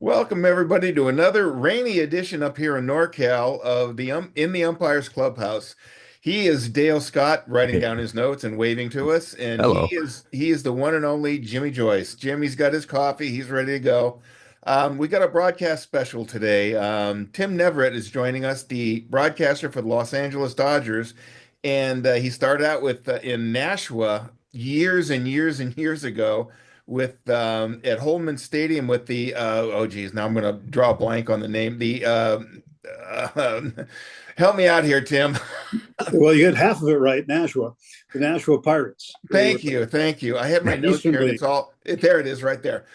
Welcome everybody to another rainy edition up here in NorCal of in the Umpires Clubhouse. He is Dale Scott writing down his notes and waving to us, and he Hello. is he is the one and only Jimmy Joyce. Jimmy's got his coffee, he's ready to go. We got a broadcast special today. Tim Neverett is joining us, the broadcaster for the Los Angeles Dodgers, and he started out with in Nashua years and years and years ago with at Holman Stadium with the oh geez, now I'm going to draw a blank on the name. Uh, help me out here, Tim. Well, you get half of it right. Nashua, the Nashua Pirates. They were Thank you. I have my notes Eastern here, and League. it's all there. It is right there.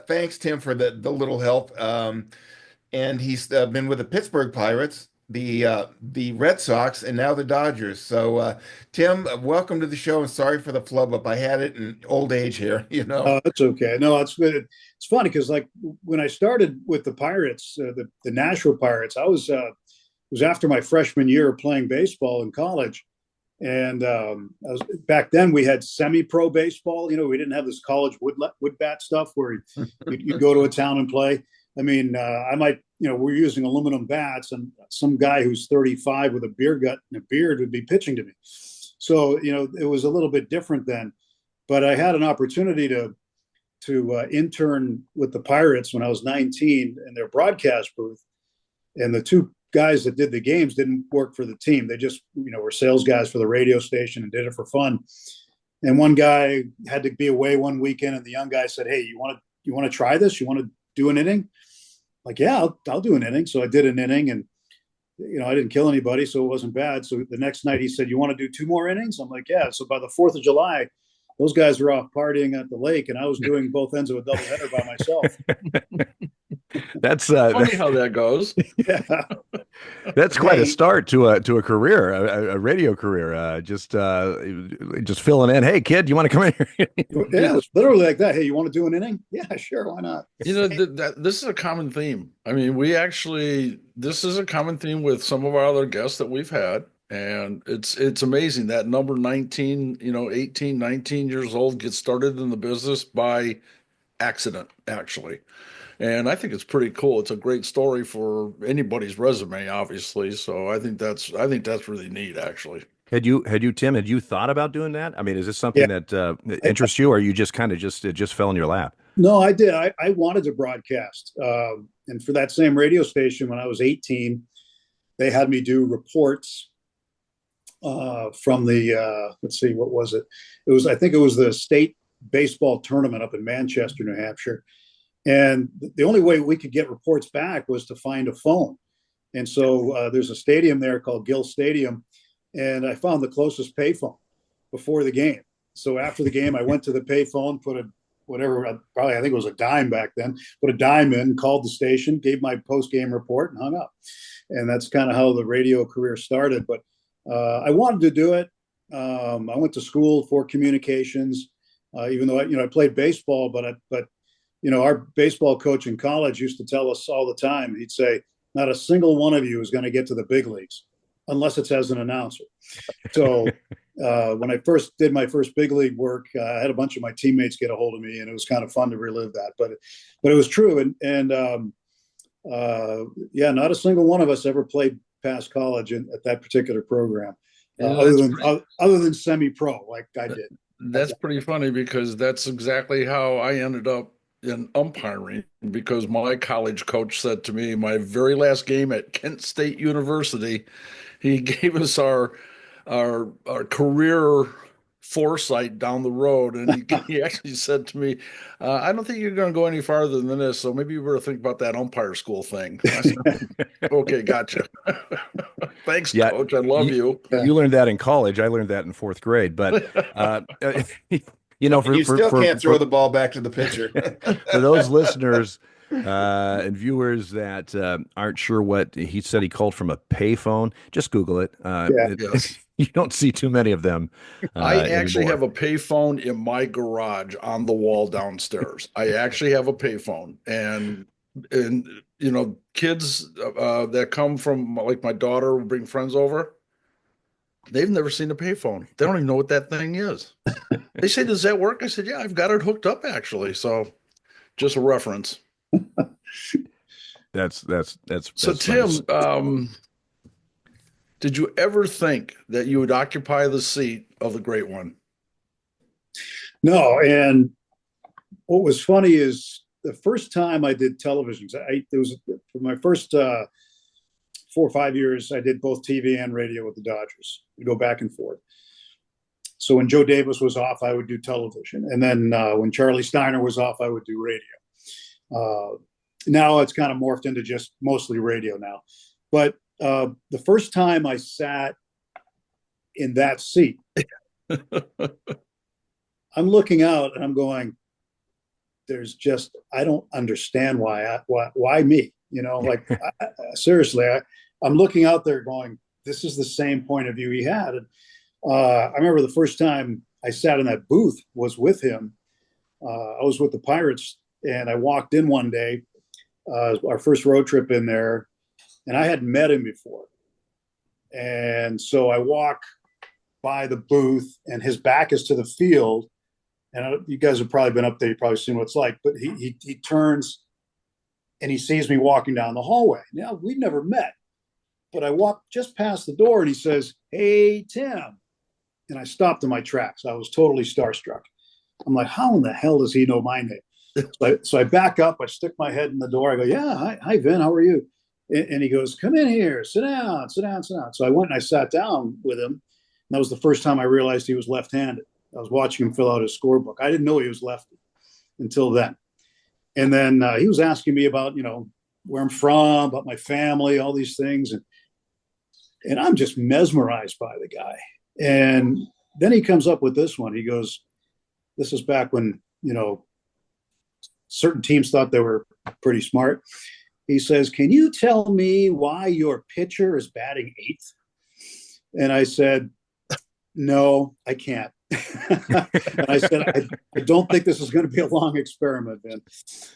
Thanks, Tim, for the little help. And he's been with the Pittsburgh Pirates, the Red Sox, and now the Dodgers. So, Tim, welcome to the show, and sorry for the flub up. I had it in old age here, you know. That's okay. No, it's good. It's funny because like when I started with the Pirates, the Nashua Pirates, I was it was after my freshman year of playing baseball in college, and back then we had semi-pro baseball. You know, we didn't have this college wood bat stuff where you'd go to a town and play. I mean, I might, we're using aluminum bats, and some guy who's 35 with a beer gut and a beard would be pitching to me. So, it was a little bit different then. But I had an opportunity to intern with the Pirates when I was 19 in their broadcast booth, and the two guys that did the games didn't work for the team. They just, were sales guys for the radio station and did it for fun. And one guy had to be away one weekend, and the young guy said, "Hey, you want to try this? You want to do an inning?" Like, yeah, I'll do an inning. So I did an inning, and I didn't kill anybody, so it wasn't bad. So the next night he said, "You want to do two more innings?" I'm like, "Yeah." So by the 4th of July, those guys were off partying at the lake, and I was doing both ends of a doubleheader by myself. That's Funny how that goes. Yeah, that's quite a Hey, start to a career, a radio career. Just filling in. Hey, kid, you want to come in here? yeah, it's literally like that. Hey, you want to do an inning? Yeah, sure, why not? This is a common theme. I mean, this is a common theme with some of our other guests that we've had. And it's amazing that number 19, 18, 19 years old gets started in the business by accident, actually. And I think it's pretty cool. It's a great story for anybody's resume, obviously. So I think that's really neat, actually. Tim, had you thought about doing that? I mean, is this Yeah, something that I, interests you, or you just kind of just it just fell in your lap? no, I did. I wanted to broadcast, and for that same radio station when I was 18, they had me do reports from the let's see, what was it? I think it was the state baseball tournament up in Manchester, New Hampshire. And the only way we could get reports back was to find a phone. And so there's a stadium there called Gill Stadium, and I found the closest payphone before the game. So after the game, I went to the payphone, put a whatever, probably I think it was a dime back then, put a dime in, called the station, gave my post game report, and hung up. And that's kind of how the radio career started. But I wanted to do it. I went to school for communications, even though I played baseball, but our baseball coach in college used to tell us all the time. He'd say, "Not a single one of you is going to get to the big leagues unless it's as an announcer." So when I first did my first big league work, I had a bunch of my teammates get a hold of me, and it was kind of fun to relive that. But it was true, and yeah, not a single one of us ever played past college at that particular program, You know, other that's than pretty other than semi-pro, like I did. that's pretty funny because that's exactly how I ended up in umpiring because my college coach said to me my very last game at Kent State University, he gave us our career foresight down the road, and he actually said to me, "I don't think you're going to go any farther than this, so maybe you better think about that umpire school thing." I said, "Okay, gotcha. Thanks, Yeah, coach. I love you you." you learned that in college. I learned that in fourth grade. But uh, and you still can't throw the ball back to the pitcher. for those listeners and viewers that aren't sure what he said, he called from a payphone. Just Google it. Yeah, Yes. You don't see too many of them I actually anymore. have a payphone in my garage on the wall downstairs. I actually have a payphone, and kids that come from like my daughter will bring friends over. They've never seen a payphone. They don't even know what that thing is. They say, "Does that work?" I said, "Yeah, I've got it hooked up actually." So just a reference. So Tim, did you ever think that you would occupy the seat of the great one? No, and what was funny is the first time I did televisions, it was for my first 4 or 5 years, I did both TV and radio with the Dodgers. We go back and forth. So when Joe Davis was off, I would do television, and then when Charlie Steiner was off, I would do radio. Now it's kind of morphed into just mostly radio now. But the first time I sat in that seat, I'm looking out and I'm going, I don't understand why me, seriously, I'm looking out there going, this is the same point of view he had. And I remember the first time I sat in that booth was with him. I was with the Pirates, and I walked in one day, our first road trip in there, and I hadn't met him before. And so I walk by the booth, and his back is to the field. And you guys have probably been up there. You've probably seen what it's like. But he turns, and he sees me walking down the hallway. Now, we've never met. But I walked just past the door, and he says, "Hey, Tim." And I stopped in my tracks. I was totally starstruck. I'm like, how in the hell does he know my name? So I back up. I stick my head in the door. I go, "Yeah, hi, Vin. How are you?" And he goes, "Come in here. Sit down, sit down, sit down." So I went and I sat down with him. And that was the first time I realized he was left-handed. I was watching him fill out his scorebook. I didn't know he was lefty until then. And then he was asking me about, where I'm from, about my family, all these things. And I'm just mesmerized by the guy. And then he comes up with this one. He goes, this is back when, certain teams thought they were pretty smart. He says, "Can you tell me why your pitcher is batting eighth?" And I said, "No, I can't." And I said, I don't think this is going to be a long experiment, Ben,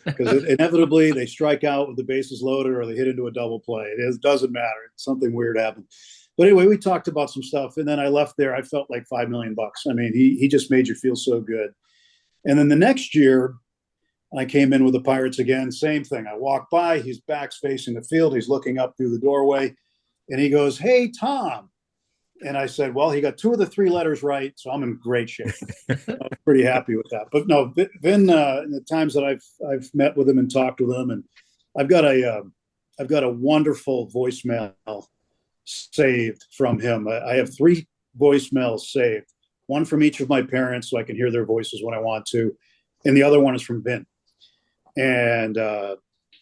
because inevitably they strike out with the bases loaded or they hit into a double play. It doesn't matter. Something weird happened. But anyway, we talked about some stuff, and then I left there. I felt like $5 million. I mean, he just made you feel so good. And then the next year, I came in with the Pirates again. Same thing. I walk by. His back's facing the field. He's looking up through the doorway, and he goes, "Hey, Tom." And I said, well, he got 2 of the 3 letters right, so I'm in great shape. I'm pretty happy with that. But no, Vin, in the times that I've met with him and talked with him, and I've got a wonderful voicemail saved from him. I have 3 voicemails saved, one from each of my parents, so I can hear their voices when I want to, and the other one is from Vin. And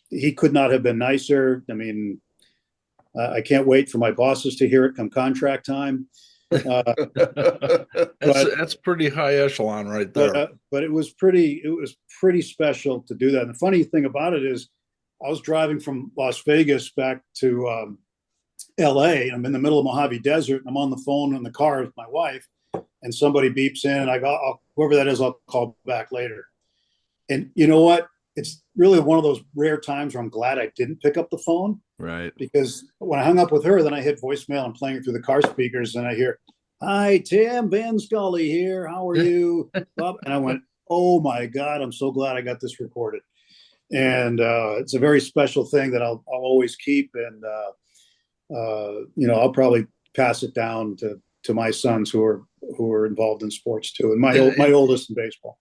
he could not have been nicer. I mean, I can't wait for my bosses to hear it come contract time. That's pretty high echelon right there. But it was pretty special to do that. And the funny thing about it is, I was driving from Las Vegas back to L.A. I'm in the middle of Mojave Desert, and I'm on the phone in the car with my wife, and somebody beeps in, and I go, whoever that is, I'll call back later. And you know what? It's really one of those rare times where I'm glad I didn't pick up the phone. Right. Because when I hung up with her, then I hit voicemail and playing it through the car speakers, and I hear, "Hi, Tim, Ben Scully here. How are you?" And I went, oh my God, I'm so glad I got this recorded. And it's a very special thing that I'll always keep. And, I'll probably pass it down to my sons who are involved in sports too. And my oldest in baseball.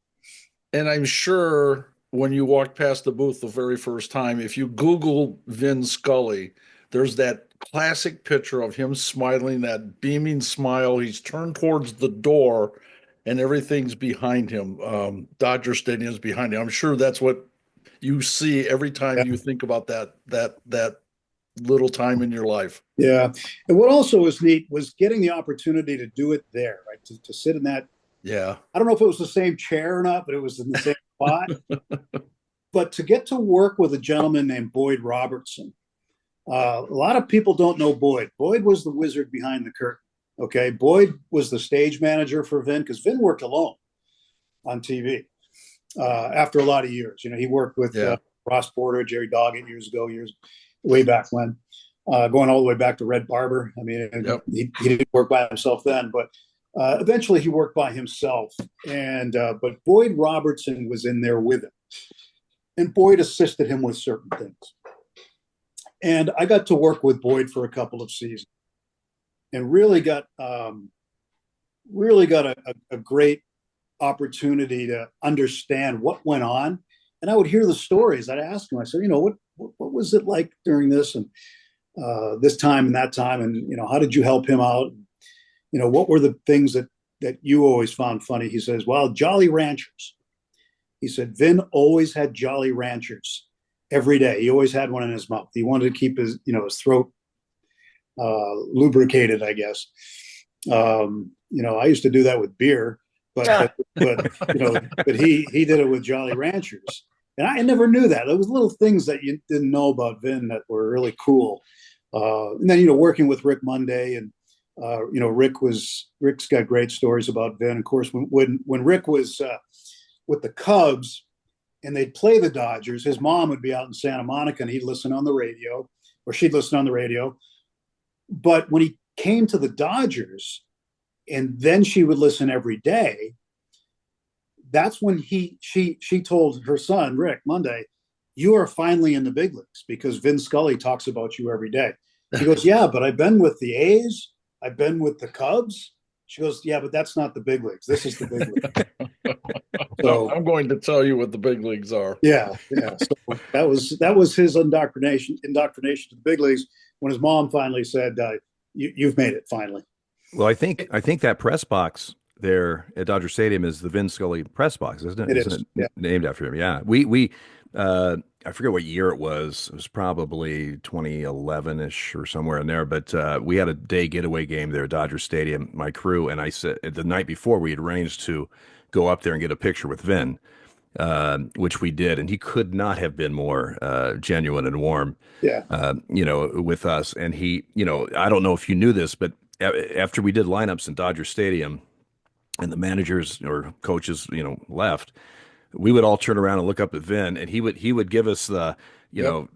And I'm sure when you walked past the booth the very first time, if you Google Vin Scully, there's that classic picture of him smiling, that beaming smile. He's turned towards the door and everything's behind him. Dodger Stadium's behind him. I'm sure that's what you see every time you think about that little time in your life. Yeah. And what also was neat was getting the opportunity to do it there, right? To sit in that. Yeah. I don't know if it was the same chair or not, but it was in the same spot. But to get to work with a gentleman named Boyd Robertson, a lot of people don't know Boyd. Boyd was the wizard behind the curtain. Okay. Boyd was the stage manager for Vin, because Vin worked alone on TV after a lot of years. He worked with Ross Porter, Jerry Doggett years way back when, going all the way back to Red Barber. I mean, he didn't work by himself then, but eventually he worked by himself. And but Boyd Robertson was in there with him. and Boyd assisted him with certain things. And I got to work with Boyd for a couple of seasons, and really got a great opportunity to understand what went on. And I would hear the stories. I'd ask him, I said, what was it like during this and this time and that time? And, how did you help him out? What were the things that you always found funny? He says, well, Jolly Ranchers. He said, Vin always had Jolly Ranchers every day. He always had one in his mouth. He wanted to keep his throat lubricated, I guess. I used to do that with beer, but he did it with Jolly Ranchers. And I never knew that. There was little things that you didn't know about Vin that were really cool. And then, working with Rick Monday, and Rick's got great stories about Vin. Of course, when Rick was with the Cubs and they'd play the Dodgers, his mom would be out in Santa Monica and he'd listen on the radio, or she'd listen on the radio. But when he came to the Dodgers, and then she would listen every day, that's when she told her son, Rick Monday, you are finally in the big leagues because Vin Scully talks about you every day. He goes, yeah, but I've been with the A's. I've been with the Cubs. She goes, yeah, but that's not the big leagues. This is the big leagues. So I'm going to tell you what the big leagues are. Yeah. So that was his indoctrination to the big leagues when his mom finally said, you've made it finally. Well, I think that press box there at Dodger Stadium is the Vin Scully press box, isn't it? Isn't it? Named after him? Yeah. We I forget what year it was. It was probably 2011-ish or somewhere in there. But we had a day getaway game there at Dodger Stadium, my crew, and I said the night before we had arranged to go up there and get a picture with Vin, which we did, and he could not have been more genuine and warm. Yeah. With us, and he, I don't know if you knew this, but after we did lineups in Dodger Stadium, and the managers or coaches, left, we would all turn around and look up at Vin, and he would give us the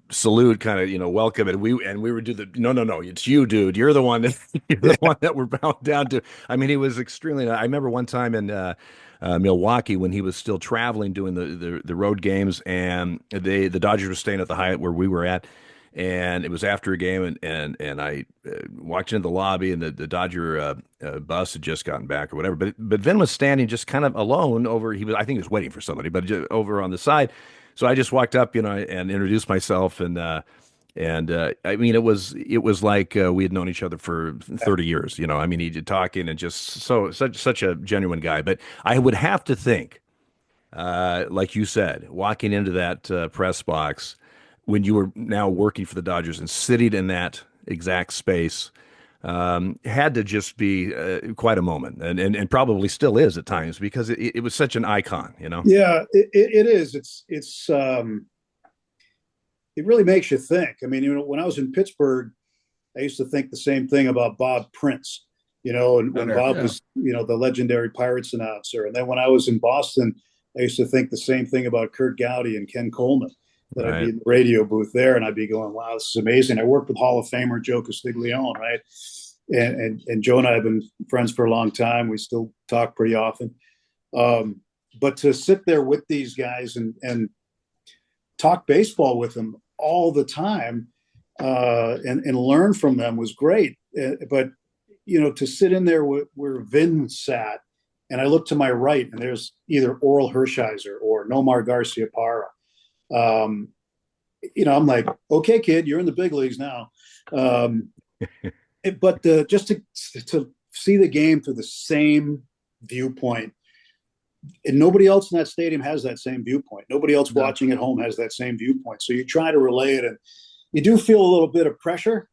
salute, kind of welcome, and we would do the no, it's you, dude, you're the one that we're bound down to. I mean, he was extremely. I remember one time in Milwaukee when he was still traveling doing the road games, and the Dodgers were staying at the Hyatt where we were at. And it was after a game, and I walked into the lobby, and the Dodger bus had just gotten back or whatever. But Vin was standing just kind of alone over. I think he was waiting for somebody, but just over on the side. So I just walked up, and introduced myself, and I mean, it was like we had known each other for 30 years. I mean, he did talking and just such a genuine guy. But I would have to think, like you said, walking into that press box, when you were now working for the Dodgers and sitting in that exact space, had to just be quite a moment, and probably still is at times, because it was such an icon, Yeah, it is. It's it really makes you think. I mean, when I was in Pittsburgh, I used to think the same thing about Bob Prince, and when Bob was, the legendary Pirates announcer. And then when I was in Boston, I used to think the same thing about Kurt Gowdy and Ken Coleman. That I'd be in the radio booth there, and I'd be going, "Wow, this is amazing." I worked with Hall of Famer Joe Castiglione, right? And Joe and I have been friends for a long time. We still talk pretty often. But to sit there with these guys and talk baseball with them all the time, and learn from them was great. But to sit in there where Vin sat, and I look to my right, and there's either Oral Hershiser or Nomar Garciaparra. I'm like, okay, kid, you're in the big leagues now. But just to see the game through the same viewpoint, and nobody else in that stadium has that same viewpoint. Nobody else watching at home has that same viewpoint. So you try to relay it, and you do feel a little bit of pressure.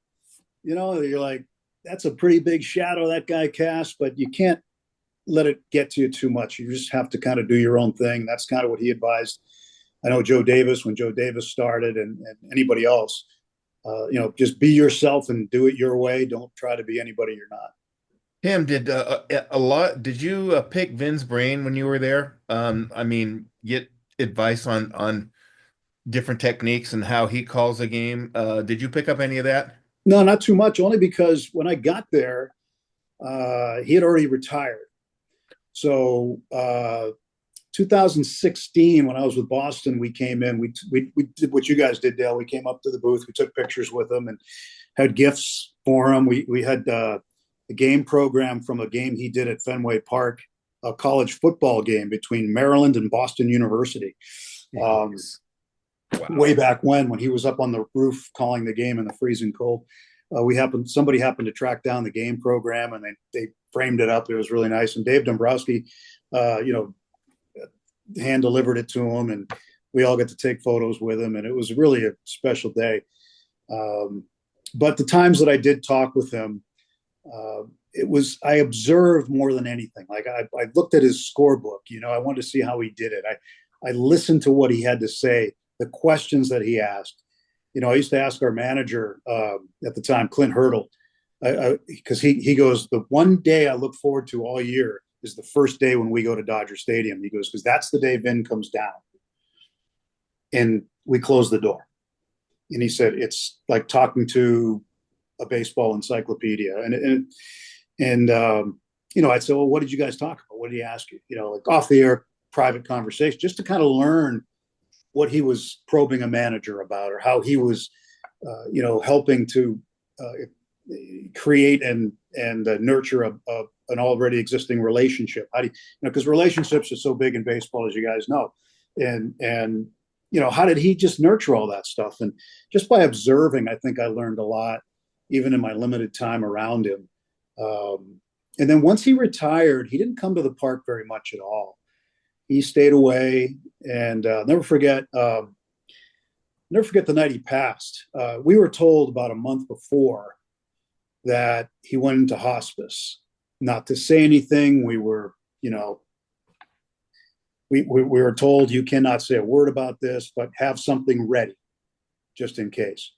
You're like, that's a pretty big shadow that guy casts, but you can't let it get to you too much. You just have to kind of do your own thing. That's kind of what he advised. I know Joe Davis, when Joe Davis started, and anybody else, just be yourself and do it your way. Don't try to be anybody you're not. Tim, did you pick Vin's brain when you were there? I mean, get advice on different techniques and how he calls a game. Did you pick up any of that? No, not too much, only because when I got there, he had already retired. So 2016, when I was with Boston, we came in. We did what you guys did, Dale. We came up to the booth. We took pictures with him and had gifts for him. We had a game program from a game he did at Fenway Park, a college football game between Maryland and Boston University. Wow. Way back when he was up on the roof calling the game in the freezing cold. Somebody happened to track down the game program, and they framed it up. It was really nice. And Dave Dombrowski, hand delivered it to him, and we all got to take photos with him. And it was really a special day. But the times that I did talk with him, I observed more than anything. Like I looked at his scorebook, I wanted to see how he did it. I listened to what he had to say, the questions that he asked. I used to ask our manager at the time, Clint Hurdle, because he goes, the one day I look forward to all year is the first day when we go to Dodger Stadium. He goes, because that's the day Vin comes down and we close the door. And he said, it's like talking to a baseball encyclopedia. And I'd say, well, what did you guys talk about? What did he ask you? Like off the air, private conversation, just to kind of learn what he was probing a manager about, or how he was, helping to create and nurture an already existing relationship. How do you, because relationships are so big in baseball, as you guys know, and how did he just nurture all that stuff? And just by observing, I think I learned a lot, even in my limited time around him. And then once he retired, he didn't come to the park very much at all. He stayed away, and never forget the night he passed. We were told about a month before that he went into hospice. Not to say anything. We were, we were told you cannot say a word about this, but have something ready just in case.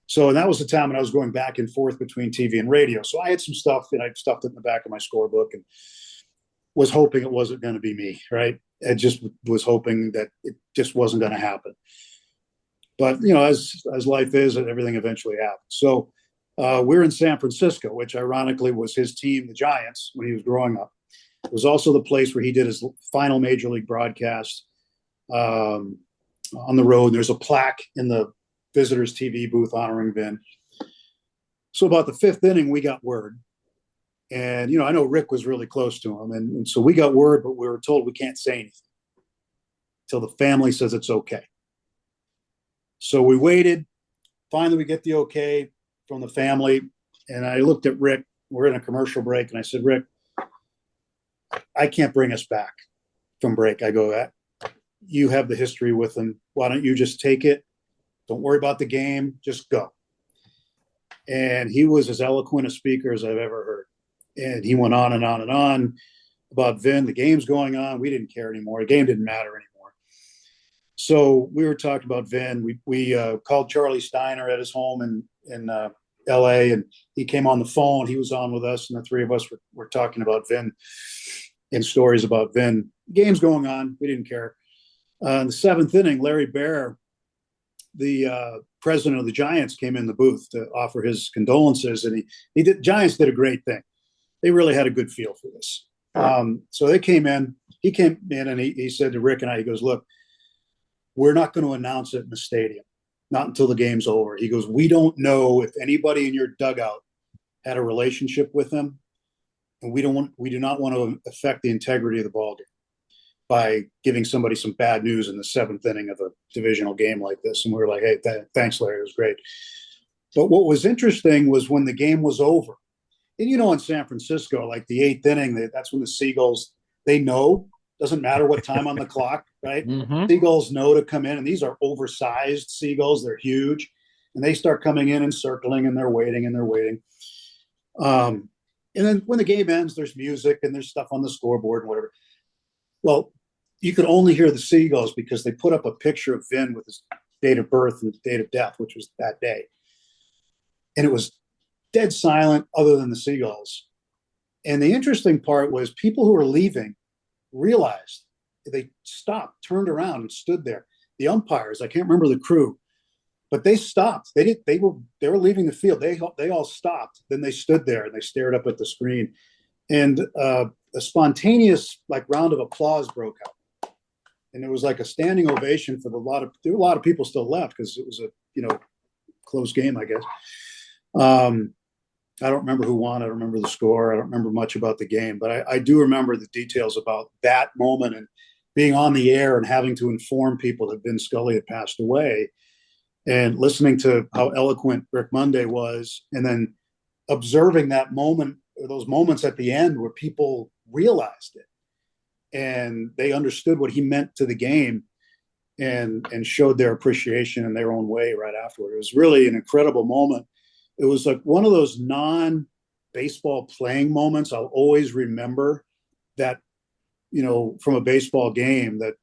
So, and that was the time when I was going back and forth between TV and radio. So I had some stuff, and I stuffed it in the back of my scorebook and was hoping it wasn't going to be me, right? I just was hoping that it just wasn't going to happen. But, as life is, everything eventually happens. So we're in San Francisco, which ironically was his team, the Giants, when he was growing up. It was also the place where he did his final major league broadcast on the road. There's a plaque in the visitors TV booth honoring Vin. So about the fifth inning, we got word. And, I know Rick was really close to him. And so we got word, but we were told we can't say anything until the family says it's okay. So we waited. Finally, we get the okay from the family. And I looked at Rick. We're in a commercial break. And I said, Rick, I can't bring us back from break. I go, you have the history with him. Why don't you just take it? Don't worry about the game. Just go. And he was as eloquent a speaker as I've ever heard. And he went on and on and on about Vin. The game's going on. We didn't care anymore. The game didn't matter anymore. So we were talking about Vin. We called Charlie Steiner at his home in L.A., and he came on the phone. He was on with us, and the three of us were talking about Vin and stories about Vin. The game's going on. We didn't care. In the seventh inning, Larry Baer, the president of the Giants, came in the booth to offer his condolences, and Giants did a great thing. They really had a good feel for this. So they came in. He came in, and he said to Rick and I, he goes, look, we're not going to announce it in the stadium, not until the game's over. He goes, we don't know if anybody in your dugout had a relationship with him, and we do not want to affect the integrity of the ballgame by giving somebody some bad news in the seventh inning of a divisional game like this. And we were like, hey, thanks, Larry. It was great. But what was interesting was when the game was over, and in San Francisco, like the eighth inning, that's when the Seagulls, they know, doesn't matter what time on the clock, right? Mm-hmm. Seagulls know to come in, and these are oversized seagulls. They're huge, and they start coming in and circling, and they're waiting, and they're waiting. And then when the game ends, there's music and there's stuff on the scoreboard and whatever. Well, you could only hear the Seagulls because they put up a picture of Vin with his date of birth and date of death, which was that day. And it was dead silent other than the Seagulls. And the interesting part was people who were leaving realized, they stopped, turned around and stood there. The umpires, I can't remember the crew, but they stopped. They were leaving the field. They all stopped. Then they stood there and they stared up at the screen. And a spontaneous round of applause broke out. and it was like a standing ovation for there were a lot of people still left because it was a close game, I guess. I don't remember who won. I don't remember the score. I don't remember much about the game, but I do remember the details about that moment and being on the air and having to inform people that Vin Scully had passed away, and listening to how eloquent Rick Monday was, and then observing that moment, or those moments at the end where people realized it and they understood what he meant to the game, and showed their appreciation in their own way right afterward. It was really an incredible moment. It was like one of those non-baseball playing moments I'll always remember, that, from a baseball game, that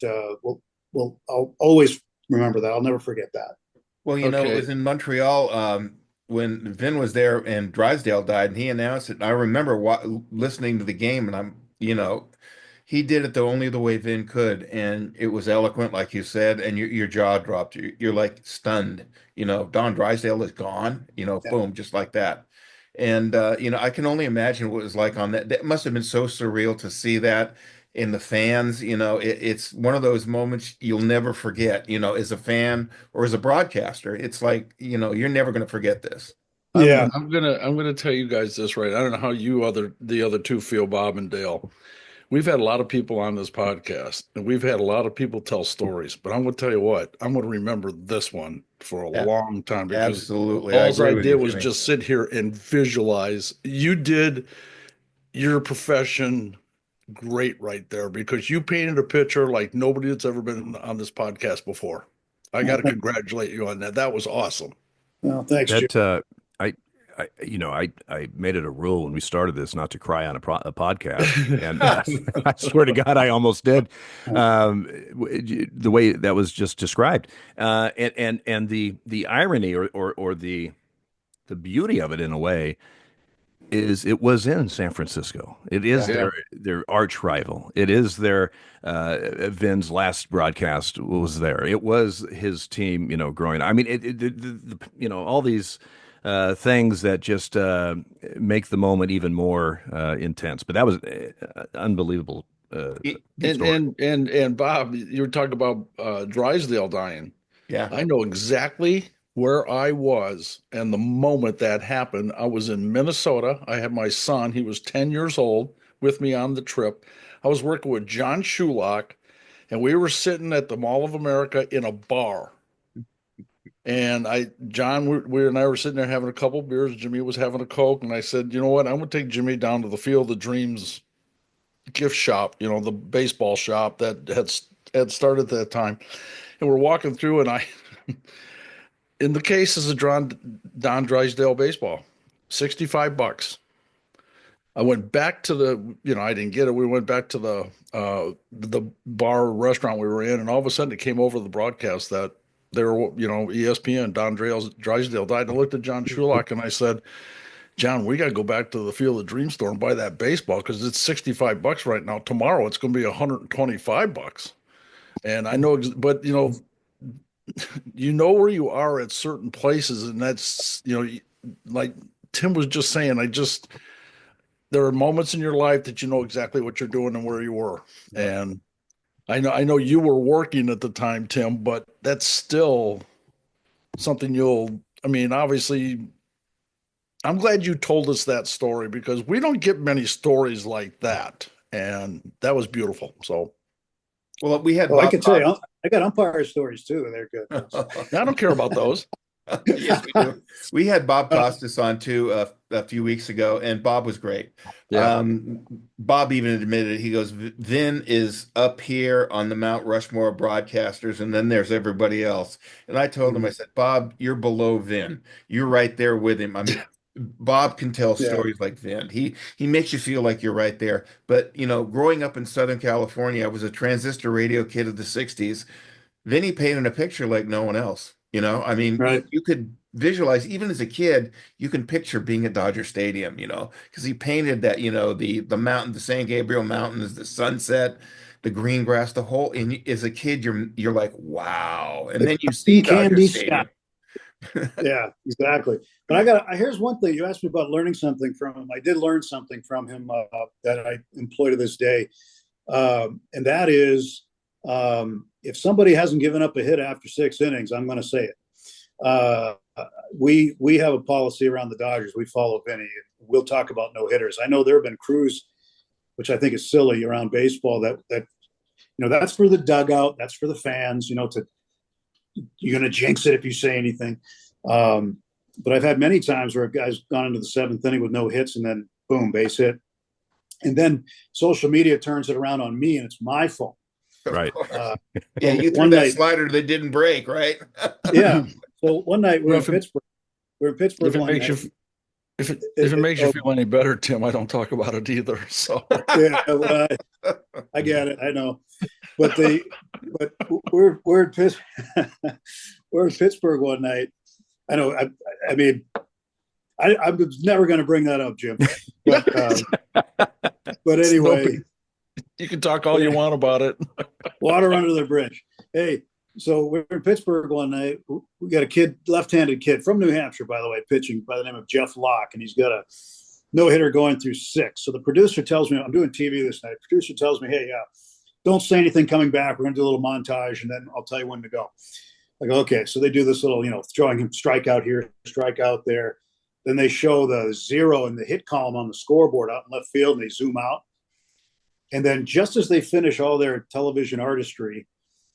I'll always remember that. I'll never forget that. Well, it was in Montreal when Vin was there and Drysdale died, and he announced it. And I remember listening to the game, and he did it only the way Vin could, and it was eloquent, like you said, and your jaw dropped. You're like stunned. Don Drysdale is gone. Yeah. Boom, just like that. And I can only imagine what it was like on that. That must have been so surreal to see that in the fans. It's one of those moments you'll never forget. As a fan or as a broadcaster, it's like you're never going to forget this. Yeah. I'm gonna tell you guys this, right. I don't know how the other two feel, Bob and Dale. We've had a lot of people on this podcast, and we've had a lot of people tell stories, but I'm going to tell you what, I'm going to remember this one for a long time, because Absolutely. all I with did you, was Jimmy. just sit here and visualize. You did your profession great right there, because you painted a picture like nobody that's ever been on this podcast before. I got to congratulate you on that. That was awesome. Well, thanks, Jim. That I made it a rule when we started this not to cry on a podcast, and I swear to God, I almost did. The way that was just described, and the irony or the beauty of it, in a way, is it was in San Francisco. It is their arch rival. It is their Vin's last broadcast was there. It was his team, growing. I mean, all these things that just make the moment even more intense. But that was unbelievable. And Bob, you were talking about Drysdale dying. Yeah, I know exactly where I was and the moment that happened. I was in Minnesota. I had my son. He was 10 years old with me on the trip. I was working with John Shulock, and we were sitting at the Mall of America in a bar. And John, we and I were sitting there having a couple beers. Jimmy was having a Coke, and I said, you know what? I'm going to take Jimmy down to the Field of Dreams gift shop, the baseball shop that had started at that time. And we're walking through, and in the case is a Don Drysdale baseball, $65. I went back to I didn't get it. We went back to the bar restaurant we were in, and all of a sudden it came over the broadcast that they were, ESPN, Don Drysdale died. And I looked at John Shulock and I said, John, we got to go back to the Field of Dream store and buy that baseball, because it's $65 right now. Tomorrow it's going to be $125. And I know, but where you are at certain places, and that's, like Tim was just saying, there are moments in your life that you know exactly what you're doing and where you were. And I know you were working at the time, Tim, but that's still something obviously, I'm glad you told us that story, because we don't get many stories like that. And that was beautiful. So, well, we had. I can tell you, I got umpire stories too. They're good. I don't care about those. Yes, we do. We had Bob Costas on too a few weeks ago, and Bob was great. Yeah. Bob even admitted, he goes, Vin is up here on the Mount Rushmore of broadcasters, and then there's everybody else. And I told him, I said, Bob, you're below Vin. You're right there with him. I mean, Bob can tell stories like Vin. He makes you feel like you're right there. But growing up in Southern California, I was a transistor radio kid of the '60s. Vinny painted a picture like no one else. I mean, Right. you could visualize, even as a kid, you can picture being at Dodger Stadium, because he painted that, the mountain, the San Gabriel Mountains, the sunset, the green grass, the whole. And as a kid, you're like, wow. And then you see Dodger Stadium. Yeah, exactly. But here's one thing. You asked me about learning something from him. I did learn something from him that I employ to this day, and that is If somebody hasn't given up a hit after 6 innings, I'm going to say it. We have a policy around the Dodgers. We follow Vinny. We'll talk about no hitters. I know there have been crews, which I think is silly around baseball, that that's for the dugout, that's for the fans. You're going to jinx it if you say anything. But I've had many times where a guy's gone into the seventh inning with no hits, and then boom, base hit, and then social media turns it around on me, and it's my fault. Right. Yeah, you threw that slider that didn't break, right? Yeah. So one night we're in Pittsburgh. We're in Pittsburgh. If it makes you feel any better, Tim, I don't talk about it either. So yeah, well, I get it. I know, but we're in we're in Pittsburgh one night. I know. I mean, I was never going to bring that up, Jim. But anyway, you can talk all you want about it. Water under the bridge. Hey, so we're in Pittsburgh one night. We got a left-handed kid from New Hampshire, by the way, pitching by the name of Jeff Locke, and he's got a no-hitter going through 6. So the producer tells me, I'm doing TV this night. The producer tells me, hey, don't say anything coming back. We're going to do a little montage, and then I'll tell you when to go. I go, okay. So they do this little, throwing him strikeout here, strikeout there. Then they show the 0 in the hit column on the scoreboard out in left field, and they zoom out. And then just as they finish all their television artistry,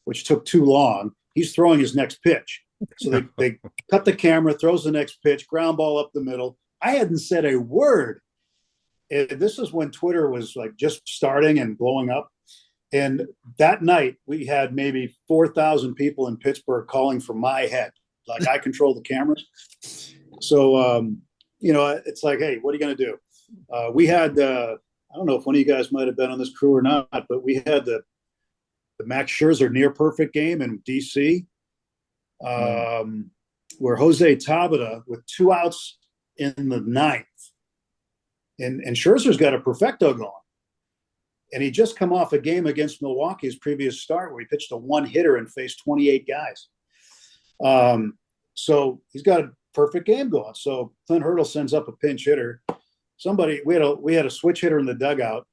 which took too long, he's throwing his next pitch. So they cut the camera, throws the next pitch, ground ball up the middle. I hadn't said a word. And this is when Twitter was like just starting and blowing up. And that night we had maybe 4,000 people in Pittsburgh calling for my head. Like, I control the cameras. So, it's like, hey, what are you going to do? We had, I don't know if one of you guys might have been on this crew or not, but we had the Max Scherzer near perfect game in DC, where Jose Tabata with 2 outs in the 9th, and Scherzer's got a perfecto going, and he just come off a game against Milwaukee, his previous start, where he pitched a 1-hitter and faced 28 guys. So he's got a perfect game going. So Clint Hurdle sends up a pinch hitter. We had a switch hitter in the dugout,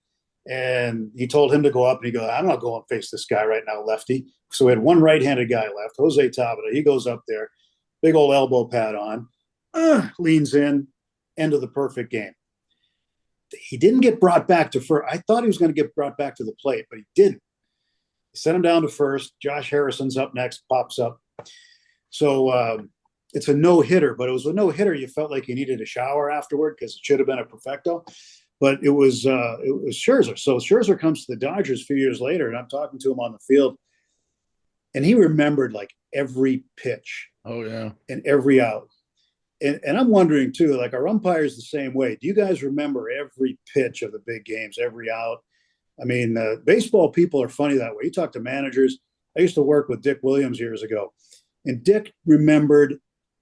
and he told him to go up, and he goes, I'm not going to face this guy right now, lefty. So we had one right-handed guy left, Jose Tabata. He goes up there, big old elbow pad on, leans in, end of the perfect game. He didn't get brought back to first. I thought he was going to get brought back to the plate, but he didn't. He sent him down to first. Josh Harrison's up next, pops up. So it's a no-hitter, but it was a no-hitter. You felt like you needed a shower afterward because it should have been a perfecto. But it was Scherzer. So Scherzer comes to the Dodgers a few years later, and I'm talking to him on the field, and he remembered like every pitch. Oh, yeah. And every out. And I'm wondering, too, like, our umpires the same way. Do you guys remember every pitch of the big games, every out? I mean, baseball people are funny that way. You talk to managers. I used to work with Dick Williams years ago, and Dick remembered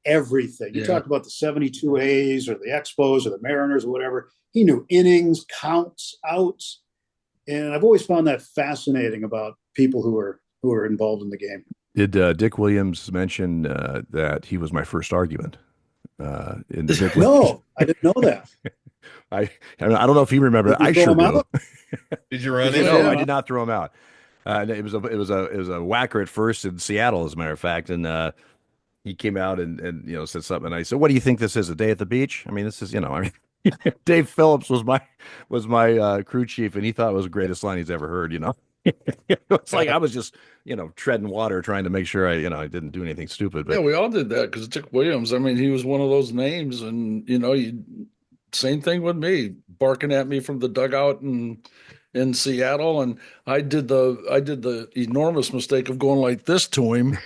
everything. You talked about the 72 A's or the Expos or the Mariners or whatever. He knew innings, counts, outs. And I've always found that fascinating about people who are involved in the game. Did Dick Williams mention that he was my first argument? No, I didn't know that. I don't know if he remembered. I sure do. Did you run into No, him? I did not throw him out. It was a whacker at first in Seattle, as a matter of fact, and he came out and said something. And I said, "What do you think this is? A day at the beach?" I mean, this is Dave Phillips was my crew chief, and he thought it was the greatest line he's ever heard. It's like I was just treading water, trying to make sure I didn't do anything stupid. But yeah, we all did that because Dick Williams. I mean, he was one of those names, and same thing with me, barking at me from the dugout in Seattle, and I did the enormous mistake of going like this to him.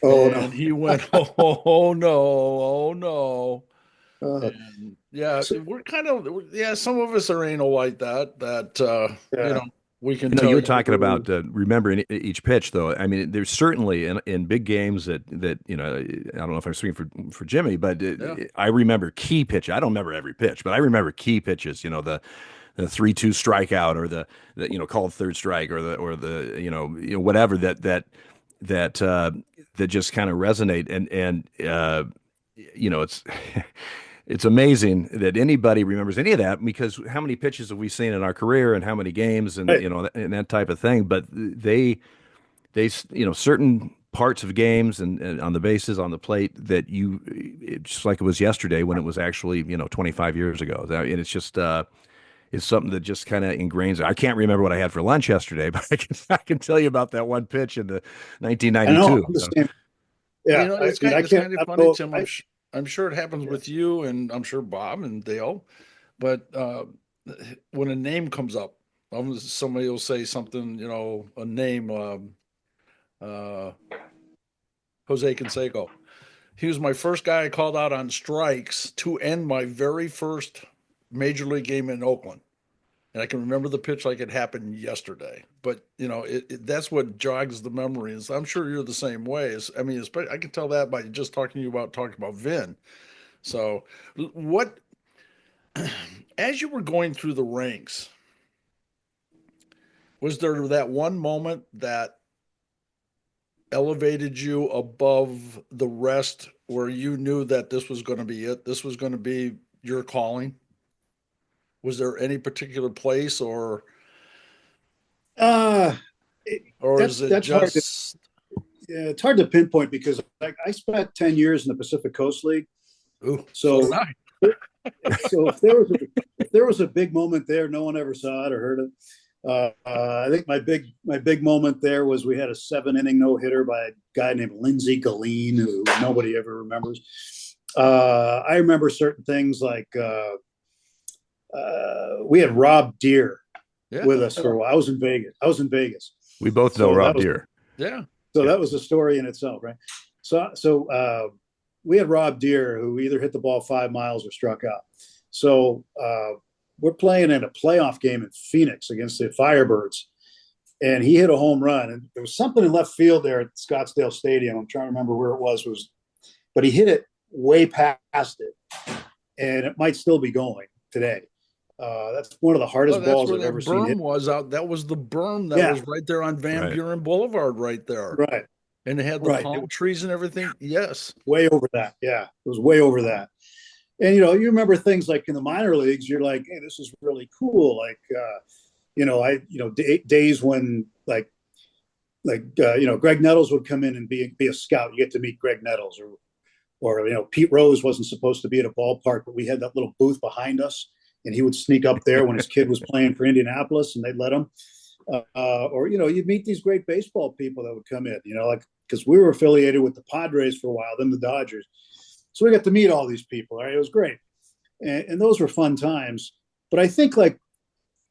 Oh, and no. he went, oh no. And, we're kind of some of us are anal like that. We can tell you were talking about remembering each pitch, though. I mean, there's certainly in big games that I don't know if I'm speaking for Jimmy, but I remember key pitches. I don't remember every pitch, but I remember key pitches. The 3-2 strikeout, or the called third strike, or the whatever that just kind of resonate, and it's. It's amazing that anybody remembers any of that, because how many pitches have we seen in our career, and how many games, and Right. And that type of thing. But they certain parts of games and on the bases, on the plate that just like it was yesterday when it was actually, 25 years ago. And it's just, it's something that just kind of ingrains. I can't remember what I had for lunch yesterday, but I can tell you about that one pitch in the I know. 1992. I'm the same. Yeah. It's I mean, it's kind of funny, Tim. I, I'm sure it happens with you, and I'm sure Bob and Dale. But when a name comes up, somebody will say something, a name, uh, Jose Canseco. He was my first guy I called out on strikes to end my very first major league game in Oakland. And I can remember the pitch like it happened yesterday. But that's what jogs the memories. I'm sure you're the same way. I mean, I can tell that by just talking about Vin. So, what as you were going through the ranks, was there that one moment that elevated you above the rest where you knew that this was going to be it? This was going to be your calling? Was there any particular place or uh, is it that's hard to, just yeah, it's hard to pinpoint because I spent 10 years in the Pacific Coast League. ooh, So, so nice. so if there was a big moment there, no one ever saw it or heard it. I think my big moment there was we had a 7-inning no-hitter by a guy named Lindsey Galeen, who nobody ever remembers. I remember certain things like we had Rob Deere with us for a while. I was in Vegas. We both know Rob Deere. Yeah. So that was a story in itself, right? So we had Rob Deere, who either hit the ball 5 miles or struck out. So we're playing in a playoff game in Phoenix against the Firebirds, and he hit a home run. And there was something in left field there at Scottsdale Stadium. I'm trying to remember where it was, but he hit it way past it, and it might still be going today. That's one of the hardest balls I've ever seen. Berm was out. That was the berm that was right there on Van Buren Boulevard, right there. Right. And it had the palm trees and everything. Yes. Way over that. Yeah. It was way over that. And, you remember things like in the minor leagues, you're like, hey, this is really cool. Like, days when Greg Nettles would come in and be a scout. You get to meet Greg Nettles or Pete Rose wasn't supposed to be at a ballpark, but we had that little booth behind us. And he would sneak up there when his kid was playing for Indianapolis, and they'd let him. You'd meet these great baseball people that would come in, because we were affiliated with the Padres for a while, then the Dodgers. So we got to meet all these people. Right? It was great. And those were fun times. But I think,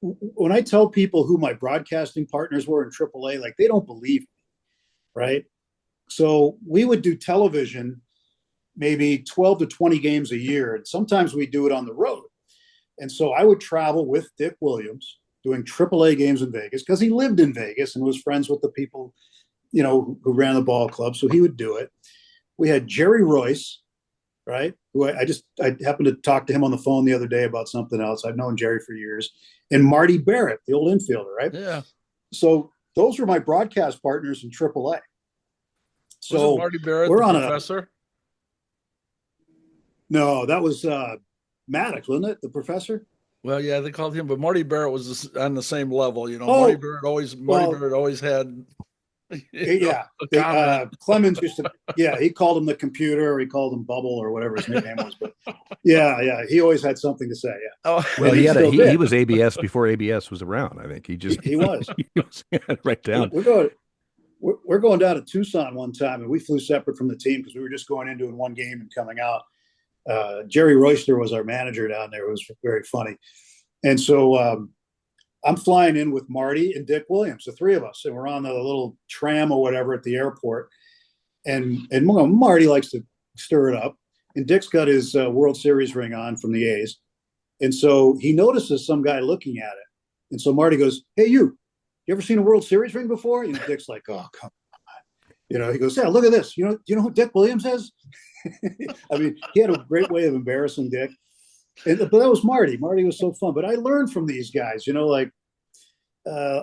when I tell people who my broadcasting partners were in AAA, they don't believe me, right? So we would do television maybe 12 to 20 games a year, and sometimes we do it on the road. And so I would travel with Dick Williams doing AAA games in Vegas because he lived in Vegas and was friends with the people, who ran the ball club. So he would do it. We had Jerry Royce, right? Who I happened to talk to him on the phone the other day about something else. I've known Jerry for years. And Marty Barrett, the old infielder, right? Yeah. So those were my broadcast partners in AAA. So was Marty Barrett we're the on professor? No, that was Maddox, wasn't it? The professor? Well, yeah, they called him, but Marty Barrett was on the same level. Marty Barrett always had. Clemens used to. Yeah, he called him the computer, or he called him Bubble, or whatever his nickname was. But he always had something to say. Yeah. Oh, well, he was ABS before ABS was around. I think he was. He was right down. We're going down to Tucson one time, and we flew separate from the team because we were just going in doing one game and coming out. Jerry Royster was our manager down there. It was very funny. And so I'm flying in with Marty and Dick Williams, the three of us, and we're on the little tram or whatever at the airport. And Marty likes to stir it up. And Dick's got his World Series ring on from the A's. And so he notices some guy looking at it. And so Marty goes, hey, you ever seen a World Series ring before? Dick's like, oh, come on. He goes, yeah, look at this. Do you know who Dick Williams is? I mean, he had a great way of embarrassing Dick. But that was Marty. Marty was so fun. But I learned from these guys, a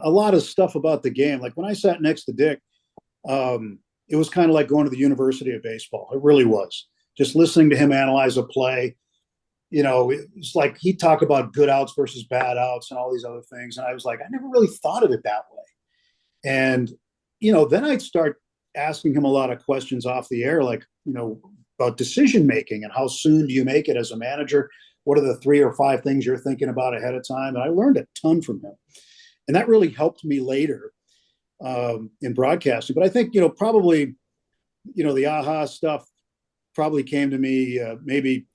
lot of stuff about the game. Like when I sat next to Dick, it was kind of like going to the University of Baseball. It really was. Just listening to him analyze a play. It's like he'd talk about good outs versus bad outs and all these other things. And I was like, I never really thought of it that way. And then I'd start asking him a lot of questions off the air, like, about decision making and how soon do you make it as a manager? What are the 3 or 5 things you're thinking about ahead of time? And I learned a ton from him. And that really helped me later in broadcasting. But I think, probably, the aha stuff probably came to me maybe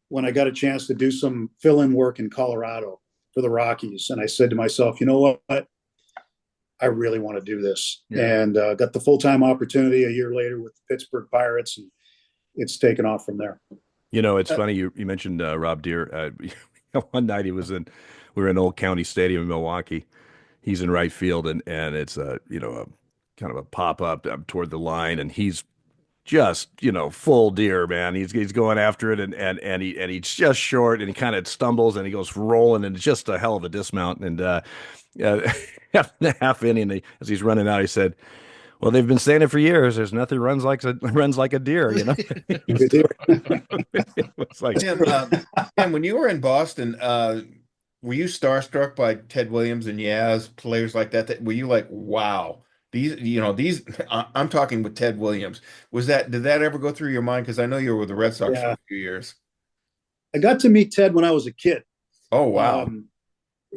when I got a chance to do some fill-in work in Colorado for the Rockies. And I said to myself, you know what? I really want to do this. Yeah. And got the full-time opportunity a year later with the Pittsburgh Pirates, and it's taken off from there. It's funny you mentioned Rob Deere. One night we were in Old County Stadium in Milwaukee. He's in right field, and it's a kind of a pop up toward the line, and he's just full deer, man. He's going after it, and he's just short, and he kind of stumbles, and he goes rolling, and it's just a hell of a dismount. And half inning, as he's running out, he said, "Well, they've been saying it for years. There's nothing runs like a deer, It's like, Tim, when you were in Boston, were you starstruck by Ted Williams and Yaz, players like that? Were you like, wow, these? I'm talking with Ted Williams. Did that ever go through your mind? Because I know you were with the Red Sox for a few years. I got to meet Ted when I was a kid. Oh, wow.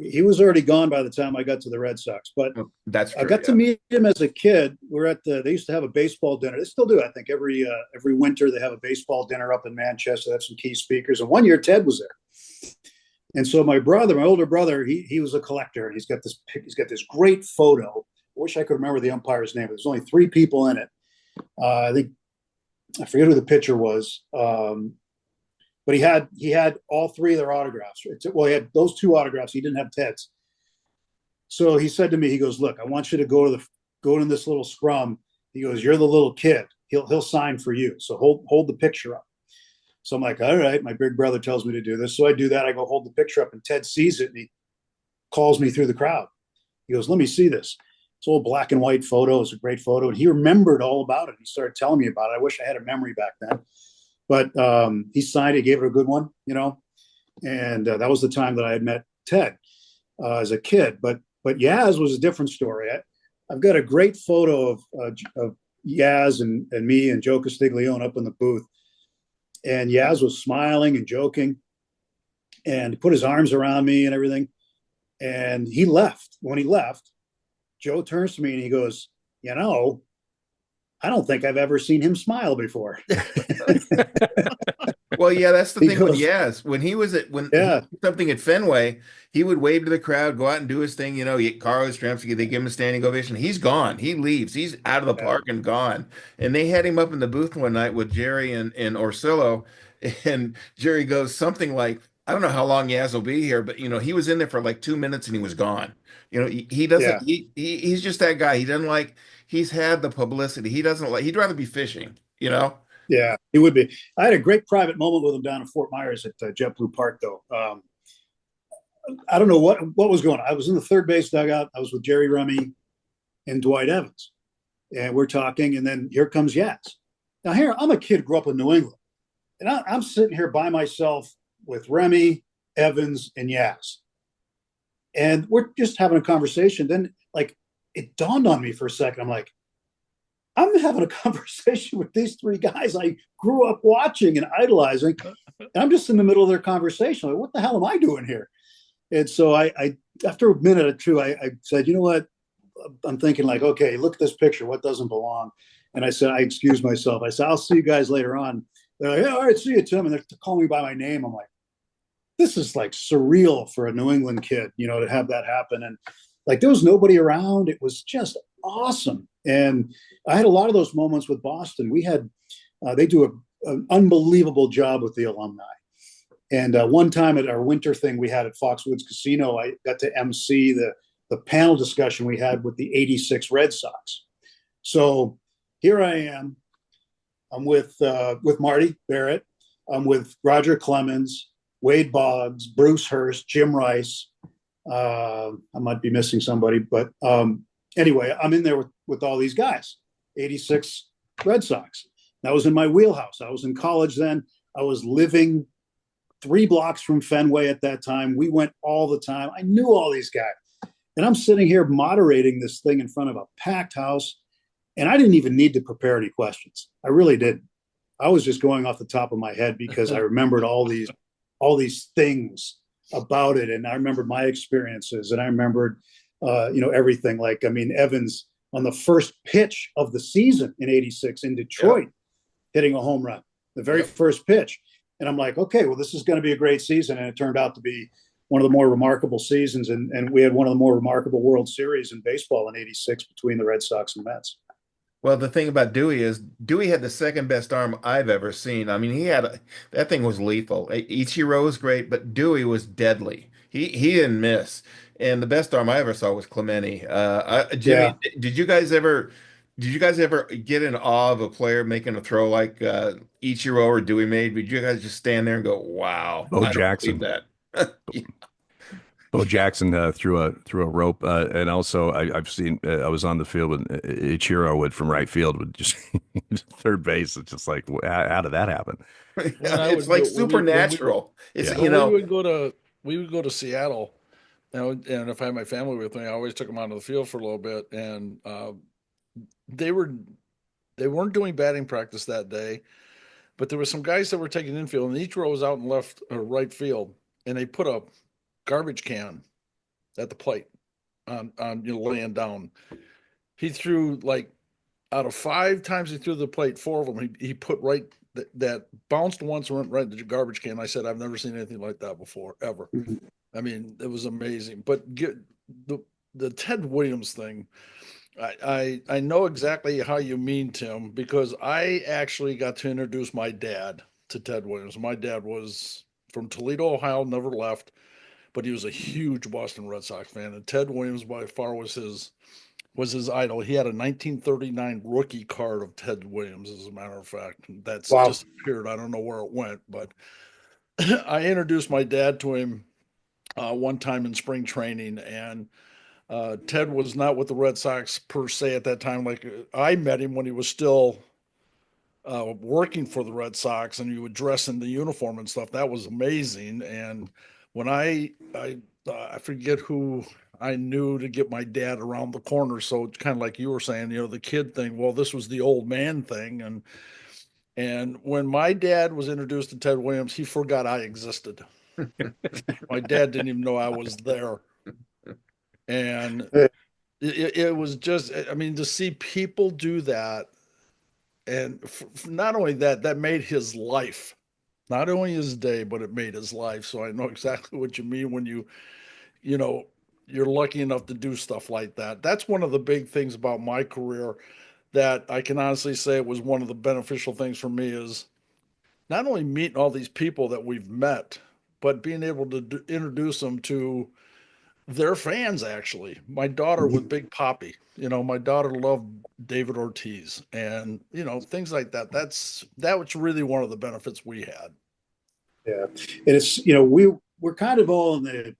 He was already gone by the time I got to the Red Sox, but that's true, I got to meet him as a kid. They used to have a baseball dinner. They still do. I think every winter they have a baseball dinner up in Manchester. They have some key speakers. And one year Ted was there. And so my older brother, he was a collector, and he's got this great photo. I wish I could remember the umpire's name. There's only 3 people in it. I forget who the pitcher was. But he had all 3 of their autographs. Well, he had those 2 autographs. He didn't have Ted's. So he said to me, he goes, "Look, I want you to go to this little scrum." He goes, "You're the little kid. He'll sign for you. So hold the picture up." So I'm like, all right, my big brother tells me to do this. So I do that. I go hold the picture up, and Ted sees it, and he calls me through the crowd. He goes, "Let me see this." It's all black and white photo. It's a great photo. And he remembered all about it. He started telling me about it. I wish I had a memory back then. But he signed it, gave it a good one, and that was the time that I had met Ted as a kid. But Yaz was a different story. I've got a great photo of Yaz and me and Joe Castiglione up in the booth. And Yaz was smiling and joking, and put his arms around me and everything. And he left. When he left, Joe turns to me and he goes, "I don't think I've ever seen him smile before." Well, yeah, that's the thing with Yaz. When he was he did something at Fenway, he would wave to the crowd, go out and do his thing. Carlos Yastrzemski, they give him a standing ovation. He's gone. He leaves. He's out of the park and gone. And they had him up in the booth one night with Jerry and Orsillo, and Jerry goes something like, "I don't know how long Yaz will be here, but he was in there for like 2 minutes and he was gone." He doesn't. Yeah. He's just that guy. He doesn't like. He's had the publicity. He doesn't like. He'd rather be fishing. Yeah, he would be. I had a great private moment with him down in Fort Myers at JetBlue Park, though. I don't know what was going on. I was in the third base dugout. I was with Jerry Remy and Dwight Evans, and we're talking. And then here comes Yaz. Now, here I'm a kid who grew up in New England, and I'm sitting here by myself with Remy, Evans, and Yaz, and we're just having a conversation. Then, it dawned on me for a second. I'm like, I'm having a conversation with these 3 guys I grew up watching and idolizing, and I'm just in the middle of their conversation. Like, what the hell am I doing here? And so I after a minute or two, I said, "You know what? I'm thinking okay, look at this picture. What doesn't belong?" And I said, I excused myself. I said, "I'll see you guys later on." They're like, "Yeah, all right, see you, Tim." And they're calling me by my name. I'm like, this is surreal for a New England kid, to have that happen. And there was nobody around. It was just awesome. And I had a lot of those moments with Boston. We had, they do an unbelievable job with the alumni. And one time at our winter thing we had at Foxwoods Casino, I got to MC the panel discussion we had with the '86 Red Sox. So here I am. I'm with Marty Barrett. I'm with Roger Clemens, Wade Boggs, Bruce Hurst, Jim Rice. I might be missing somebody, but anyway, I'm in there with all these guys. '86 Red Sox. That was in my wheelhouse. I was in college then. I was living 3 blocks from Fenway at that time. We went all the time. I knew all these guys. And I'm sitting here moderating this thing in front of a packed house. And I didn't even need to prepare any questions. I really didn't. I was just going off the top of my head because I remembered all these things about it, and I remembered my experiences, and I remembered everything. Like, I mean, Evans on the first pitch of the season in '86 in Detroit, hitting a home run, the very first pitch, and I'm like, okay, well, this is going to be a great season, and it turned out to be one of the more remarkable seasons, and we had one of the more remarkable World Series in baseball in '86 between the Red Sox and Mets. Well, the thing about Dewey is Dewey had the second best arm I've ever seen. I mean, that thing was lethal. Ichiro was great, but Dewey was deadly. He didn't miss. And the best arm I ever saw was Clemente. Jimmy, Yeah. did you guys ever get in awe of a player making a throw like Ichiro or Dewey made? Did you guys just stand there and go, "Wow, Bo I don't believe Jackson. that"? Bo Jackson threw a rope, and also I've seen. I was on the field with Ichiro would from right field would just third base. It's just like, how did that happen? When I It's would like go supernatural. It's Yeah. you when know. we would go to Seattle, and if I had my family with me, I always took them out of the field for a little bit, and they were they weren't doing batting practice that day, but there were some guys that were taking infield, and each row was out in left or right field, and they put a garbage can at the plate on laying down. He threw like out of 5 times he threw the plate, 4 of them he put right that bounced once and went right into the garbage can. I said, I've never seen anything like that before, ever. I mean, it was amazing. But the the Ted Williams thing, I know exactly how you mean, Tim, because I actually got to introduce my dad to Ted Williams. My dad was from Toledo, Ohio, never left, but he was a huge Boston Red Sox fan, and Ted Williams by far was his idol. He had a 1939 rookie card of Ted Williams, as a matter of fact. That's Wow. disappeared. I don't know where it went, but I introduced my dad to him one time in spring training, and Ted was not with the Red Sox per se at that time. Like I met him when he was still working for the Red Sox, and he would dress in the uniform and stuff. That was amazing. And when I forget who I knew to get my dad around the corner. So it's kind of like you were saying, the kid thing. Well, this was the old man thing, and when my dad was introduced to Ted Williams, he forgot I existed. My dad didn't even know I was there, and it was just, I mean, to see people do that, and not only that, that made his life, not only his day, but it made his life. So I know exactly what you mean when you know, you're lucky enough to do stuff like that. That's one of the big things about my career that I can honestly say was one of the beneficial things for me is not only meeting all these people that we've met, but being able to introduce them to their fans. Actually, my daughter with Big Poppy, my daughter loved David Ortiz, and things like that. That was really one of the benefits we had. Yeah, and it's we're kind of all in the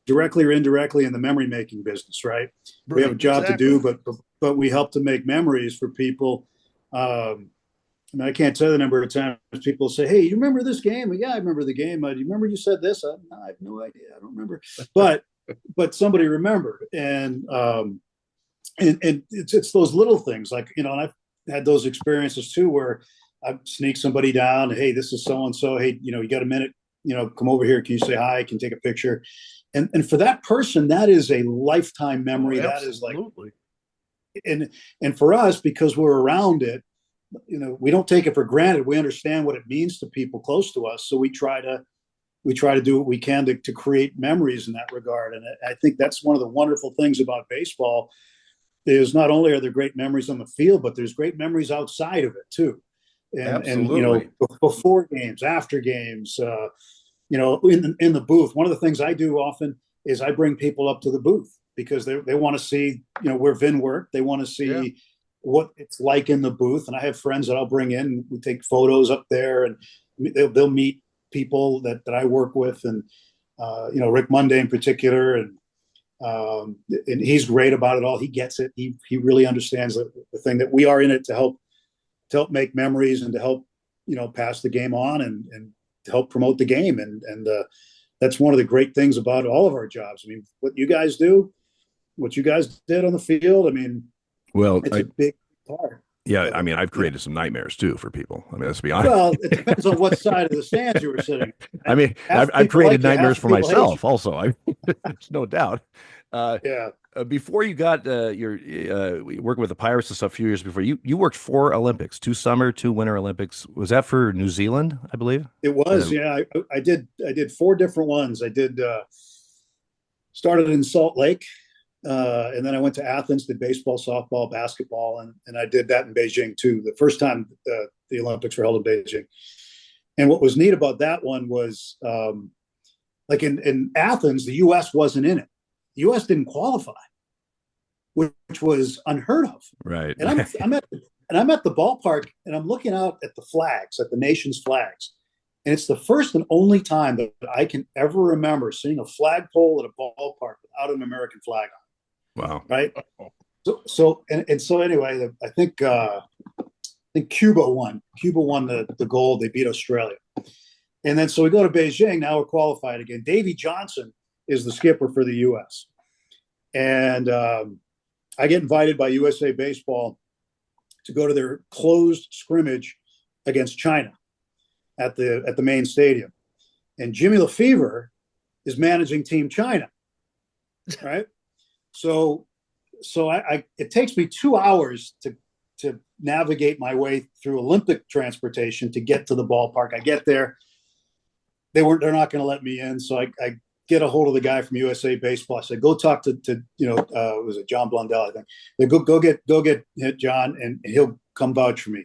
directly or indirectly in the memory making business, right? We have a job to do, but we help to make memories for people. I mean, I can't tell the number of times people say, "Hey, you remember this game?" Yeah, I remember the game. Do you remember you said this? I have no idea. I don't remember. But somebody remembered, and it's those little things, like and I've had those experiences too, where I sneak somebody down. Hey, this is so and so. Hey, you got a minute? Come over here. Can you say hi? Can you take a picture? And for that person, that is a lifetime memory. Oh, that is like, absolutely. and for us, because we're around it, we don't take it for granted. We understand what it means to people close to us, so we try to do what we can to create memories in that regard. And I think that's one of the wonderful things about baseball is not only are there great memories on the field, but there's great memories outside of it too. Absolutely. Before games, after games, in the booth. One of the things I do often is I bring people up to the booth because they want to see, where Vin worked. They want to see what it's like in the booth. And I have friends that I'll bring in. We take photos up there, and they'll meet people that I work with, and Rick Monday in particular, and he's great about it all. He gets it. He really understands the thing that we are in it to help make memories and to help pass the game on and to help promote the game. And that's one of the great things about all of our jobs. I mean, what you guys do, what you guys did on the field, I mean, Well, It's a big part. yeah, I mean, I've created some nightmares too for people. I mean, let's be honest. Well, it depends on what side of the stands you were sitting. I mean, Half I've people created like you, nightmares half for people hate you. myself also. There's no doubt. Uh, Yeah, Before you got your working with the Pirates and stuff a few years before, you worked 4 Olympics, 2 summer, 2 winter Olympics. Was that for New Zealand, I believe? it was. Yeah, I did 4 different ones. I did started in Salt Lake, and then I went to Athens, did baseball, softball, basketball, and I did that in Beijing too. The first time the Olympics were held in Beijing. And what was neat about that one was, like in Athens, the U.S. wasn't in it. The U.S. didn't qualify, which was unheard of. Right. And I'm at the ballpark, and I'm looking out at the flags, at the nation's flags, and it's the first and only time that I can ever remember seeing a flagpole at a ballpark without an American flag on. Wow. Right. So anyway, I think Cuba won. Cuba won the gold. They beat Australia, and then so we go to Beijing. Now we're qualified again. Davey Johnson is the skipper for the U.S. And I get invited by USA Baseball to go to their closed scrimmage against China at the main stadium. And Jimmy Lefevre is managing Team China, right? So it takes me 2 hours to navigate my way through Olympic transportation to get to the ballpark. I get there. They're not going to let me in. So I get a hold of the guy from USA Baseball. I said, go talk to was it John Blundell? I think they go get John, and he'll come vouch for me.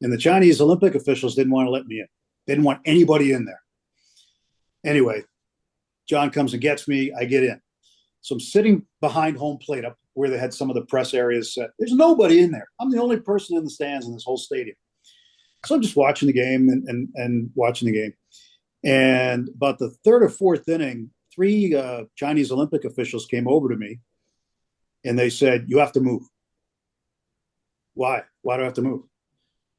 And the Chinese Olympic officials didn't want to let me in. They didn't want anybody in there. Anyway, John comes and gets me. I get in. So I'm sitting behind home plate up where they had some of the press areas set. There's nobody in there. I'm the only person in the stands in this whole stadium. So I'm just watching the game and watching the game. And about the third or fourth inning, 3 Chinese Olympic officials came over to me, and they said, "You have to move." Why? Why do I have to move?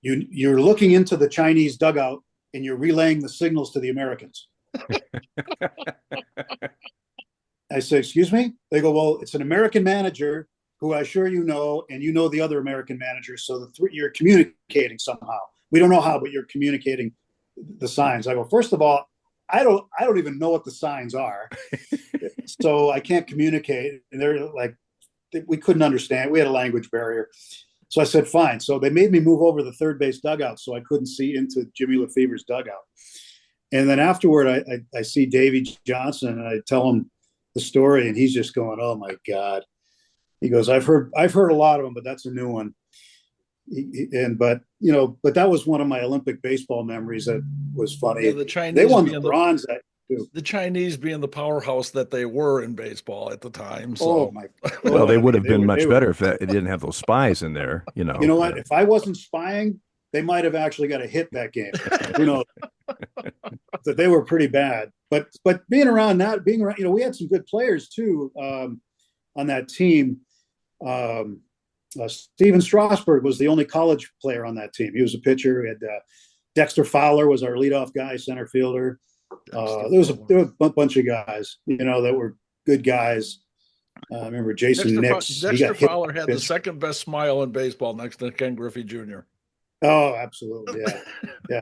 You're looking into the Chinese dugout, and you're relaying the signals to the Americans. I said, "Excuse me?" They go, "Well, it's an American manager who I sure you know, and you know the other American managers, so you're communicating somehow. We don't know how, but you're communicating the signs." I go, "First of all, I don't even know what the signs are, so I can't communicate." And they're like, we couldn't understand. We had a language barrier. So I said, fine. So they made me move over the third base dugout so I couldn't see into Jimmy Lefevre's dugout. And then afterward, I see Davey Johnson, and I tell him the story, and he's just going, "Oh my God." He goes, I've heard a lot of them, but that's a new one. But that was one of my Olympic baseball memories that was funny. Yeah, the Chinese, they won the bronze that too. The Chinese being the powerhouse that they were in baseball at the time. So. Oh my! Well, they would have been much better if it didn't have those spies in there. You know what? If I wasn't spying, they might have actually got a hit that game. Who knows? That they were pretty bad. But being around, we had some good players too on that team. Steven Strasburg was the only college player on that team. He was a pitcher. We had Dexter Fowler was our leadoff guy, center fielder. There was a bunch of guys, that were good guys. I remember Jason Nix. Dexter Fowler had the second best smile in baseball next to Ken Griffey Jr. Oh, absolutely. Yeah. Yeah.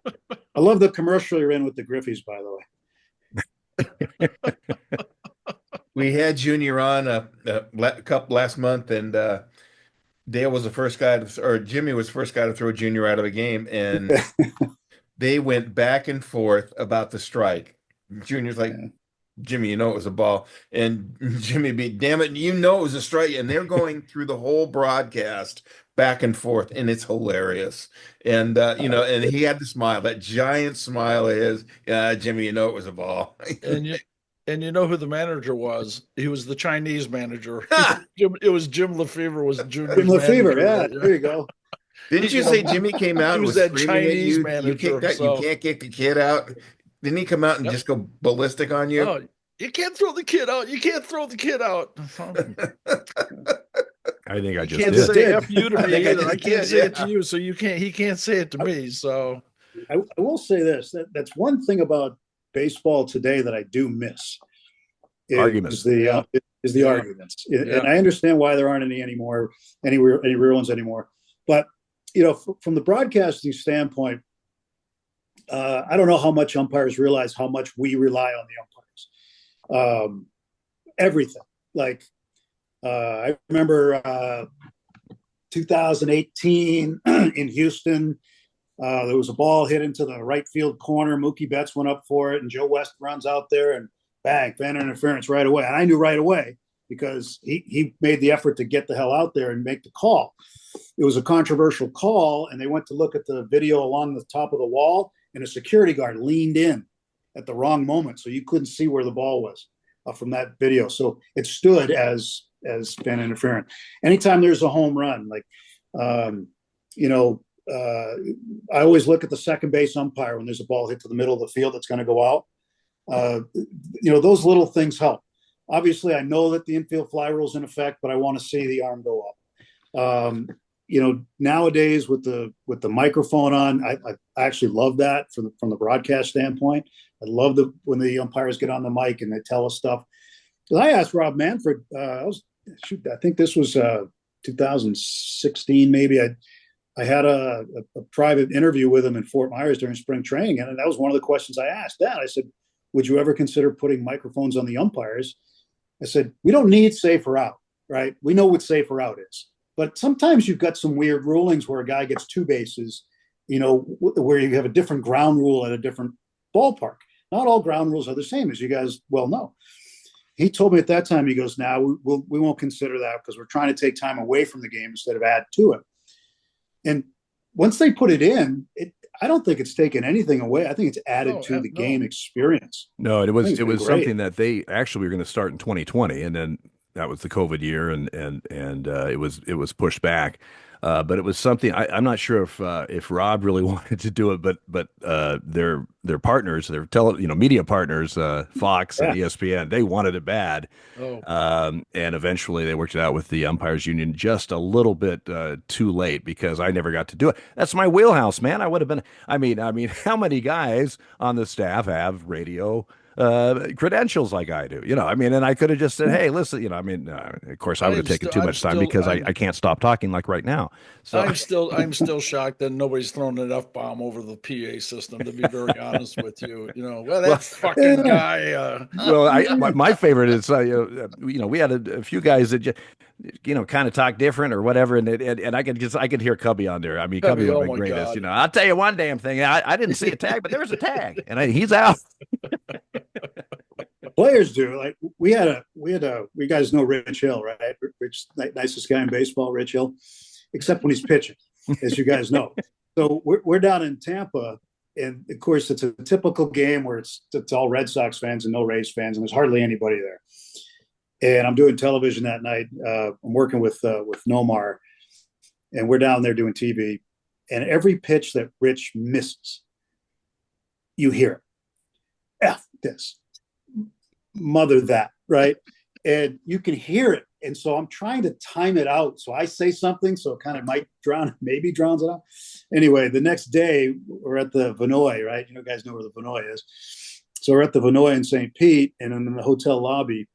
I love the commercial you're in with the Griffeys, by the way. We had Junior on a couple last month, and Dale was the first guy or Jimmy was the first guy to throw Junior out of the game, and they went back and forth about the strike. Junior's like, "Jimmy, it was a ball," and Jimmy "Damn it, it was a strike," and they're going through the whole broadcast back and forth, and it's hilarious. And and he had the smile, that giant smile of his. "Jimmy, it was a ball." And you know who the manager was? He was the Chinese manager. It was Jim Lefevre was Junior's Jim Lefevre, manager. yeah, there you go. Didn't you say Jimmy came out and was that screaming Chinese at you? manager, You can't kick the kid out. Didn't he come out and just go ballistic on you? Oh, you can't throw the kid out. You can't throw the kid out. I think I just can't did. say F you to I me think I either. just I can't did, say it yeah. to you, so he can't say it to me. So I will say this: that's one thing about baseball today that I do miss. Arguments. The is the Yeah. arguments. Yeah. And I understand why there aren't any real ones anymore. But from the broadcasting standpoint, I don't know how much umpires realize how much we rely on the umpires. Everything. Like I remember 2018 in Houston. There was a ball hit into the right field corner. Mookie Betts went up for it, and Joe West runs out there and bang, fan interference right away. And I knew right away because he made the effort to get the hell out there and make the call. It was a controversial call, and they went to look at the video along the top of the wall, and a security guard leaned in at the wrong moment, so you couldn't see where the ball was from that video. So it stood as fan interference. Anytime there's a home run, like I always look at the second base umpire when there's a ball hit to the middle of the field that's going to go out. Those little things help. Obviously, I know that the infield fly rule is in effect, but I want to see the arm go up. Nowadays with the microphone on, I actually love that from the broadcast standpoint. I love when the umpires get on the mic and they tell us stuff. I asked Rob Manfred. I think this was 2016, maybe. I had a private interview with him in Fort Myers during spring training, and that was one of the questions I asked. I said, "Would you ever consider putting microphones on the umpires?" I said, "We don't need safer out, right? We know what safer out is, but sometimes you've got some weird rulings where a guy gets two bases, where you have a different ground rule at a different ballpark. Not all ground rules are the same, as you guys well know." He told me at that time, he goes, "Now we won't consider that because we're trying to take time away from the game instead of add to it." And once they put it in, I don't think it's taken anything away. I think it's added to the game experience. No, it was something that they actually were going to start in 2020, and then that was the COVID year, and it was pushed back. But it was something I'm not sure if Rob really wanted to do it, but their partners, their media partners, Fox and ESPN, they wanted it bad. Oh. And eventually they worked it out with the umpires union just a little bit too late because I never got to do it. That's my wheelhouse, man. I would have been. I mean, how many guys on the staff have radio credentials like I do, and I could have just said, "Hey, listen," of course I would have taken too much time because I can't stop talking like right now. So I'm still shocked that nobody's thrown an F-bomb over the PA system, to be very honest with you. That fucking guy. My favorite is, we had a few guys that just, kind of talk different or whatever. And I could hear Cubby on there. I mean, Cubby would be greatest, I'll tell you one damn thing. I didn't see a tag, but there was a tag and he's out. Players do. Like we guys know Rich Hill, right? Rich, nicest guy in baseball, Rich Hill, except when he's pitching, as you guys know. So we're down in Tampa, and of course it's a typical game where it's all Red Sox fans and no Rays fans, and there's hardly anybody there. And I'm doing television that night. I'm working with Nomar, and we're down there doing TV. And every pitch that Rich misses, you hear it. F this, mother that, right? And you can hear it. And so I'm trying to time it out. So I say something, so it kind of might maybe drowns it out. Anyway, the next day we're at the Vinoy, right? You guys know where the Vinoy is. So we're at the Vinoy in St. Pete, and I'm in the hotel lobby,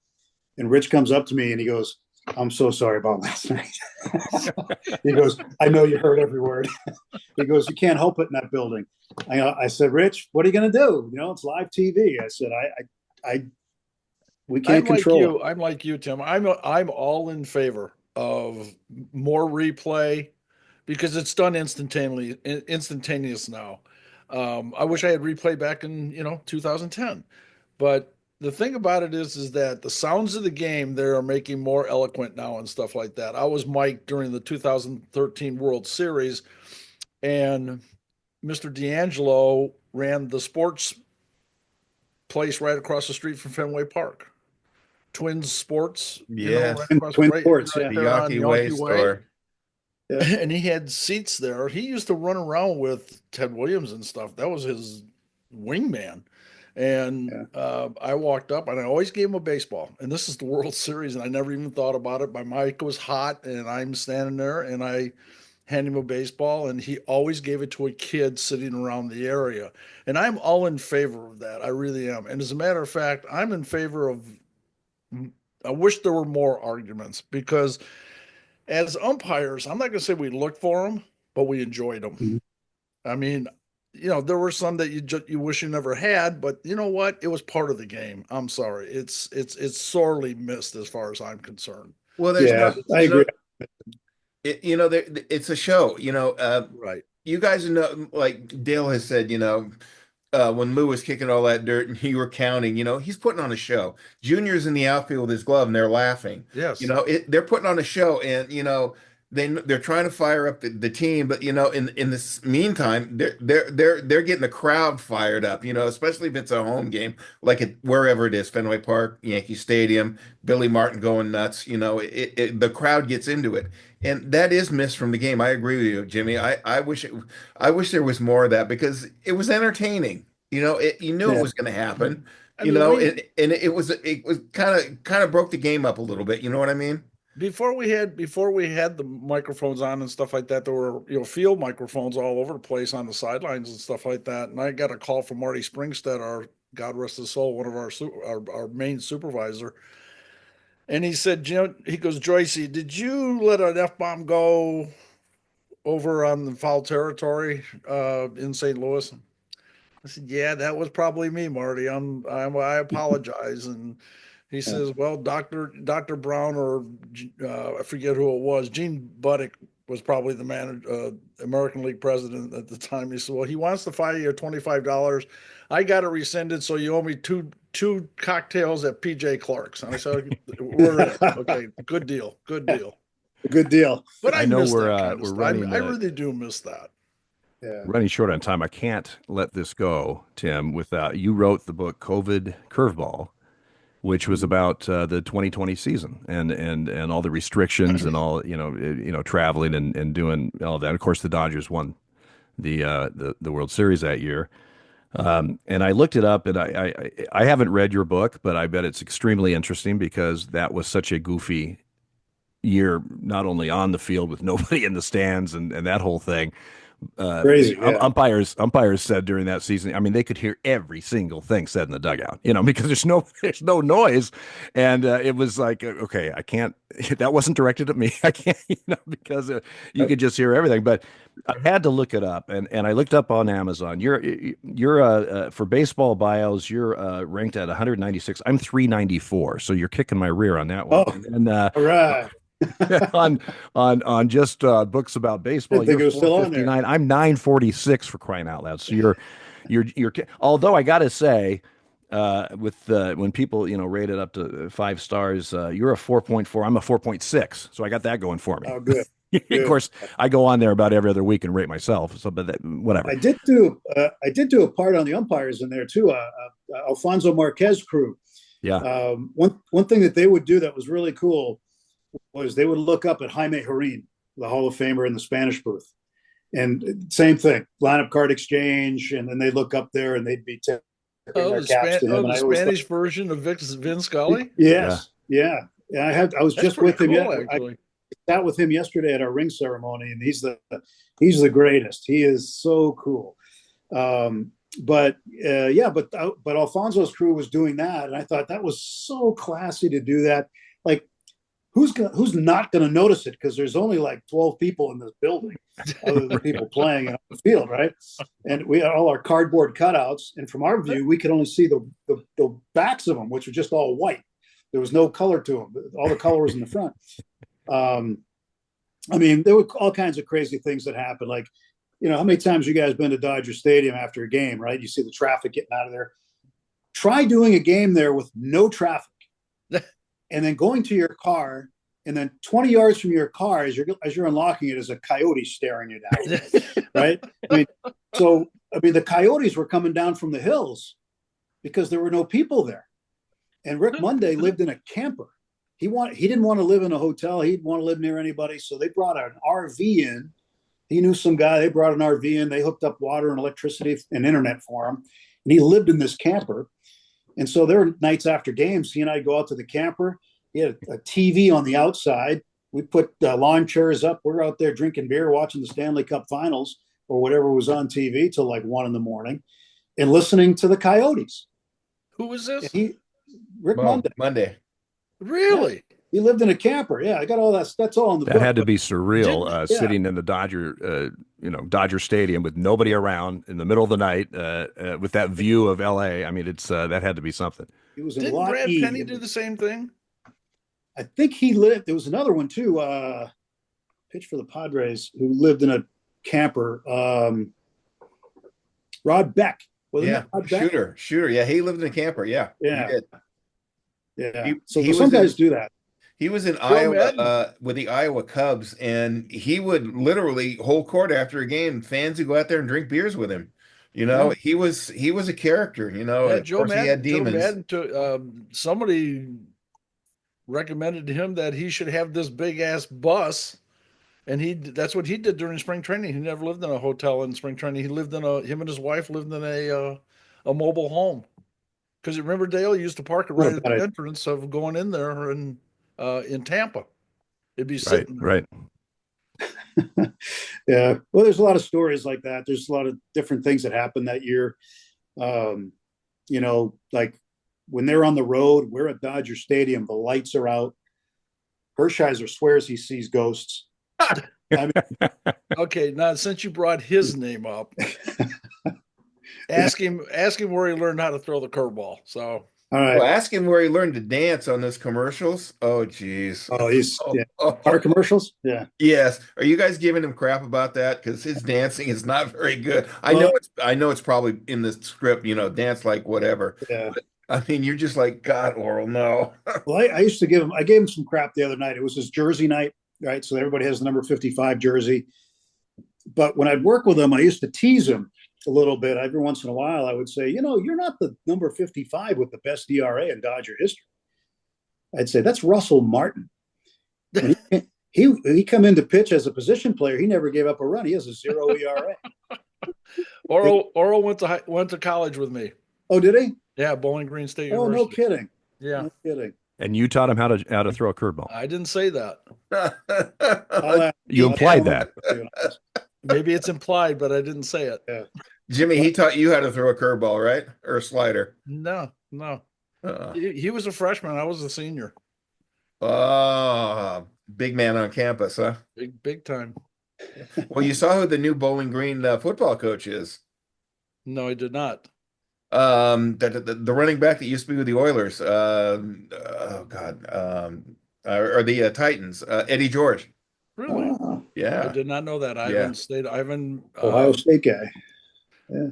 and Rich comes up to me and he goes, "I'm so sorry about last night." He goes, "I know you heard every word." He goes, "You can't help it in that building." I said, "Rich, what are you going to do? It's live TV." I said, we can't control it. I'm like you, Tim. I'm all in favor of more replay because it's done instantaneous now. I wish I had replay back in 2010, but the thing about it is that the sounds of the game they are making more eloquent now and stuff like that. I was mic'd during the 2013 World Series, and Mr. D'Angelo ran the sports place right across the street from Fenway Park. Twins Sports. Yeah. Twin Sports, the Yawkey Way store. Yeah. And he had seats there. He used to run around with Ted Williams and stuff. That was his wingman. And I walked up and I always gave him a baseball. And this is the World Series, and I never even thought about it. My mic was hot, and I'm standing there, and I hand him a baseball, and he always gave it to a kid sitting around the area. And I'm all in favor of that. I really am. And as a matter of fact, I'm in favor of I wish there were more arguments because as umpires, I'm not going to say we looked for them, but we enjoyed them. Mhm. I mean, there were some that you wish you never had, but you know what? It was part of the game. I'm sorry, it's sorely missed as far as I'm concerned. Well, Yeah, I agree. it's a show. Right. You guys know, like Dale has said, when Lou was kicking all that dirt and you were counting, he's putting on a show. Junior's in the outfield with his glove and they're laughing. Yes. They're putting on a show, and they're trying to fire up the team, but in this meantime, they're getting the crowd fired up. Especially if it's a home game, like wherever it is, Fenway Park, Yankee Stadium, Billy Martin going nuts. The crowd gets into it, and that is missed from the game. I agree with you, Jimmy. I wish there was more of that because it was entertaining. You knew it Yeah. was going to happen. I mean, And it was kind of broke the game up a little bit. You know what I mean? before we had the microphones on and stuff like that, there were field microphones all over the place on the sidelines and stuff like that. And I got a call from Marty Springstead, our God rest his soul, one of our main supervisor, and he said, he goes, Joycey, did you let an F-bomb go over on the foul territory in St. Louis? I said, yeah, that was probably me, Marty. I apologize. And he says, well, Dr. Brown, or I forget who it was, Gene Buddick was probably the American League president at the time. He said, well, he wants to fine you $25. I got it rescinded, so you owe me two cocktails at PJ Clark's. And I said, we're in. Okay, good deal. Good deal. But I know miss we're that kind of we're stuff. running I really do miss that. Yeah. running short on time. I can't let this go, Tim, without you wrote the book COVID Curveball, which was about the 2020 season and all the restrictions and all traveling and doing all that. Of course, the Dodgers won the World Series that year. And I looked it up, and I haven't read your book, but I bet it's extremely interesting because that was such a goofy year, not only on the field with nobody in the stands and that whole thing. Crazy. Yeah. Umpires said during that season, I mean, they could hear every single thing said in the dugout, because there's no noise, and it was like, okay, I can't. That wasn't directed at me. I can't, because you could just hear everything. But I had to look it up, and I looked up on Amazon. You're for baseball bios, you're ranked at 196. I'm 394, so you're kicking my rear on that one. Oh, And all right. on just books about baseball, Didn't think it you're was still on 459. I'm 946 for crying out loud. So you're although I gotta say, with when people rate it up to 5 stars, you're a 4.4. I'm a 4.6. So I got that going for me. Oh, good. Of course, I go on there about every other week and rate myself. So, but whatever. I did do a part on the umpires in there too. Alfonso Marquez crew. Yeah. One thing that they would do that was really cool was they would look up at Jaime Jarrín, the Hall of Famer in the Spanish booth, and same thing, lineup card exchange, and then they look up there and they'd be tipping their caps to him. The Spanish version of Vin Scully. Yes, yeah. I was just with him. Cool, I sat with him yesterday at our ring ceremony, and he's the greatest. He is so cool. But Alfonso's crew was doing that, and I thought that was so classy to do that. Like, who's not going to notice it? Because there's only like 12 people in this building, other than people playing on the field, right? And we had all our cardboard cutouts, and from our view, we could only see the backs of them, which were just all white. There was no color to them. All the color was in the front. I mean, there were all kinds of crazy things that happened. Like, how many times you guys been to Dodger Stadium after a game, right? You see the traffic getting out of there. Try doing a game there with no traffic. And then going to your car, and then 20 yards from your car, as you're unlocking it, is a coyote staring you down, right? The coyotes were coming down from the hills because there were no people there. And Rick Monday lived in a camper. He didn't want to live in a hotel. He didn't want to live near anybody. So they brought an RV in. He knew some guy. They brought an RV in. They hooked up water and electricity and internet for him. And he lived in this camper. And so there were nights after games, he and I go out to the camper. He had a TV on the outside. We put lawn chairs up. We're out there drinking beer, watching the Stanley Cup Finals or whatever was on TV till like 1 a.m. and listening to the Coyotes. Who was this? Rick Monday. Really? He lived in a camper. Yeah, I got all that. That's all in the That book. had to But be surreal, Didn't yeah, sitting in the Dodger Stadium with nobody around in the middle of the night, with that view of LA. I mean, it's that had to be something. he was in didn't Lot Brad E. Penny do the same thing? I think he lived. There was another one too. Pitched for the Padres who lived in a camper. Rod Beck, wasn't Yeah, it? Rod Beck. shooter. Yeah, he lived in a camper. Yeah, he Yeah, did. yeah. He So he some was guys in do that. he was in Joe Iowa Madden. with the Iowa Cubs, and he would literally hold court after a game. Fans would go out there and drink beers with him. Yeah, He was a character. Yeah, Of course, he had Joe demons. Madden took somebody recommended to him that he should have this big ass bus, and that's what he did during spring training. He never lived in a hotel in spring training. He lived in a him and his wife lived in a mobile home. Because remember Dale used to park it not right a at bad the idea. entrance of going in there and in Tampa. It'd be Right, sitting there. right. Yeah. Well, there's a lot of stories like that. There's a lot of different things that happened that year. Um, like when they're on the road, we're at Dodger Stadium, the lights are out. Hershiser swears he sees ghosts. I mean, Okay, now since you brought his name up, ask him where he learned how to throw the curveball. So all Well, right. ask him where he learned to dance on those commercials. Oh, geez. Oh, he's Oh, yeah. oh, Car oh. commercials. Yeah. Yes. Are you guys giving him crap about that? Because his dancing is not very good. Well, I know it's probably in the script, dance like whatever. yeah. But I mean, you're just like, God, Oral, no. Well, I used to give him. I gave him some crap the other night. It was his jersey night, right? So everybody has the number 55 jersey. But when I'd work with him, I used to tease him a little bit. Every once in a while, I would say, you're not the number 55 with the best ERA in Dodger history. I'd say that's Russell Martin. When he come in to pitch as a position player, he never gave up a run. He has a 0 ERA. Oral went to college with me. Oh, did he? Yeah, Bowling Green State Oh, no University. kidding. Yeah, No kidding. And you taught him how to throw a curveball. I didn't say that. I'll ask, You I'll implied ask that. him. Maybe it's implied, but I didn't say it. Yeah. Jimmy, he taught you how to throw a curveball, right? Or a slider. No, no. Uh, He was a freshman. I was a senior. big man on campus, huh? Big time. Well, you saw who the new Bowling Green football coach is. No, I did not. The running back that used to be with the Oilers. Oh God. Or the Titans. Eddie George. Really? Ah, I Yeah. did not know that. Yeah. I Ohio State guy. Yeah.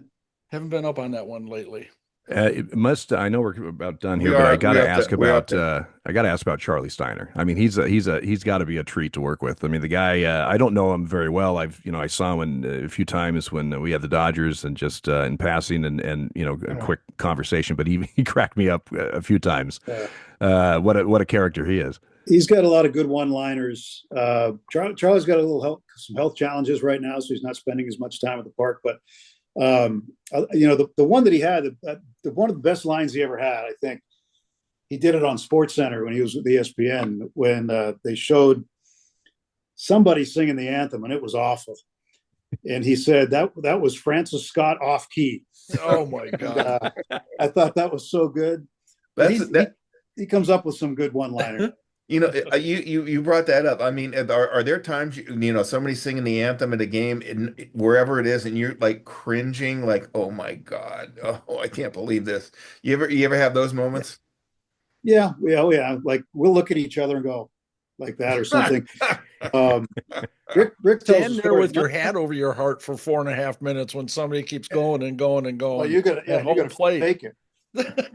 haven't been up on that one lately. It must. I know we're about done here, We but are- I got we to have to- ask we have about. to. I got to ask about Charlie Steiner. I mean, he's got to be a treat to work with. I mean, the guy. I don't know him very well. I saw him a few times when we had the Dodgers and just in passing and a quick conversation. But he cracked me up a few times. Yeah. What a character he is. He's got a lot of good one-liners. Charlie's got some health challenges right now, so he's not spending as much time at the park. But the one that he had, one of the best lines he ever had, I think, he did it on Sports Center when he was with ESPN when they showed somebody singing the anthem, and it was awful. And he said that was Francis Scott off key. Oh my God. I thought that was so good. He comes up with some good one-liners. You brought that up. I mean, are there times somebody's singing the anthem at a game wherever it is, and you're like cringing, like, oh my God, oh I can't believe this. You ever have those moments? Yeah. Like we'll look at each other and go like that or something. Rick tells Stand a there story. with your hat over your heart for 4.5 minutes when somebody keeps going and going and going. Well, you got to play. fake it.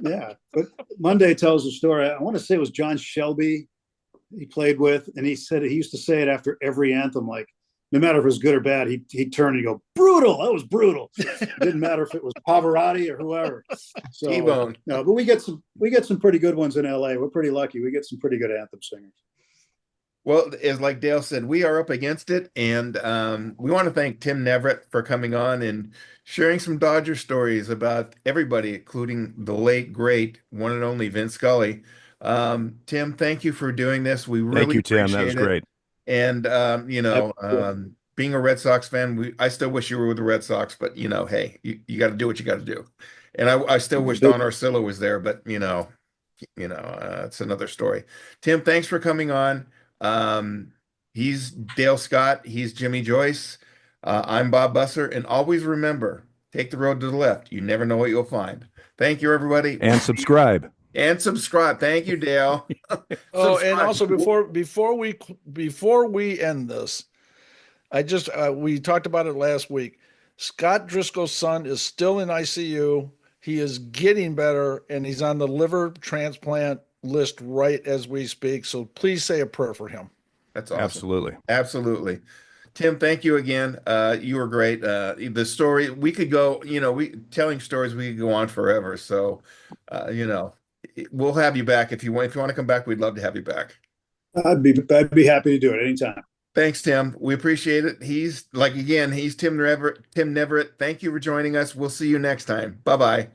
Yeah. But Monday tells a story. I want to say it was John Shelby he played with, and he said he used to say it after every anthem, like no matter if it was good or bad, he'd turn and go, brutal. That was brutal. It didn't matter if it was Pavarotti or whoever. So T-Bone. no, but we get some pretty good ones in LA. We're pretty lucky. We get some pretty good anthem singers. Well, as like Dale said, we are up against it, and we want to thank Tim Neverett for coming on and sharing some Dodger stories about everybody, including the late, great, one and only Vince Scully. Tim, thank you for doing this. We really Thank you, Tim. That was appreciate it. great. And being a Red Sox fan, I still wish you were with the Red Sox, but hey, you got to do what you got to do. And I still wish Don Orsillo was there, but It's another story. Tim, thanks for coming on. Um, he's Dale Scott. He's Jimmy Joyce. I'm Bob Busser. And always remember, take the road to the left. You never know what you'll find. Thank you, everybody. And subscribe. And subscribe. Thank you, Dale. Oh, and Subscribe. also before we end this, I just we talked about it last week. Scott Driscoll's son is still in ICU. He is getting better, and he's on the liver transplant list right as we speak. So please say a prayer for him. That's awesome. Absolutely. Absolutely. Tim, thank you again. You were great. The story, we could go, telling stories, we could go on forever. So, we'll have you back if you want. If you want to come back, we'd love to have you back. I'd be happy to do it anytime. Thanks, Tim. We appreciate it. He's Tim Neverett. Thank you for joining us. We'll see you next time. Bye-bye.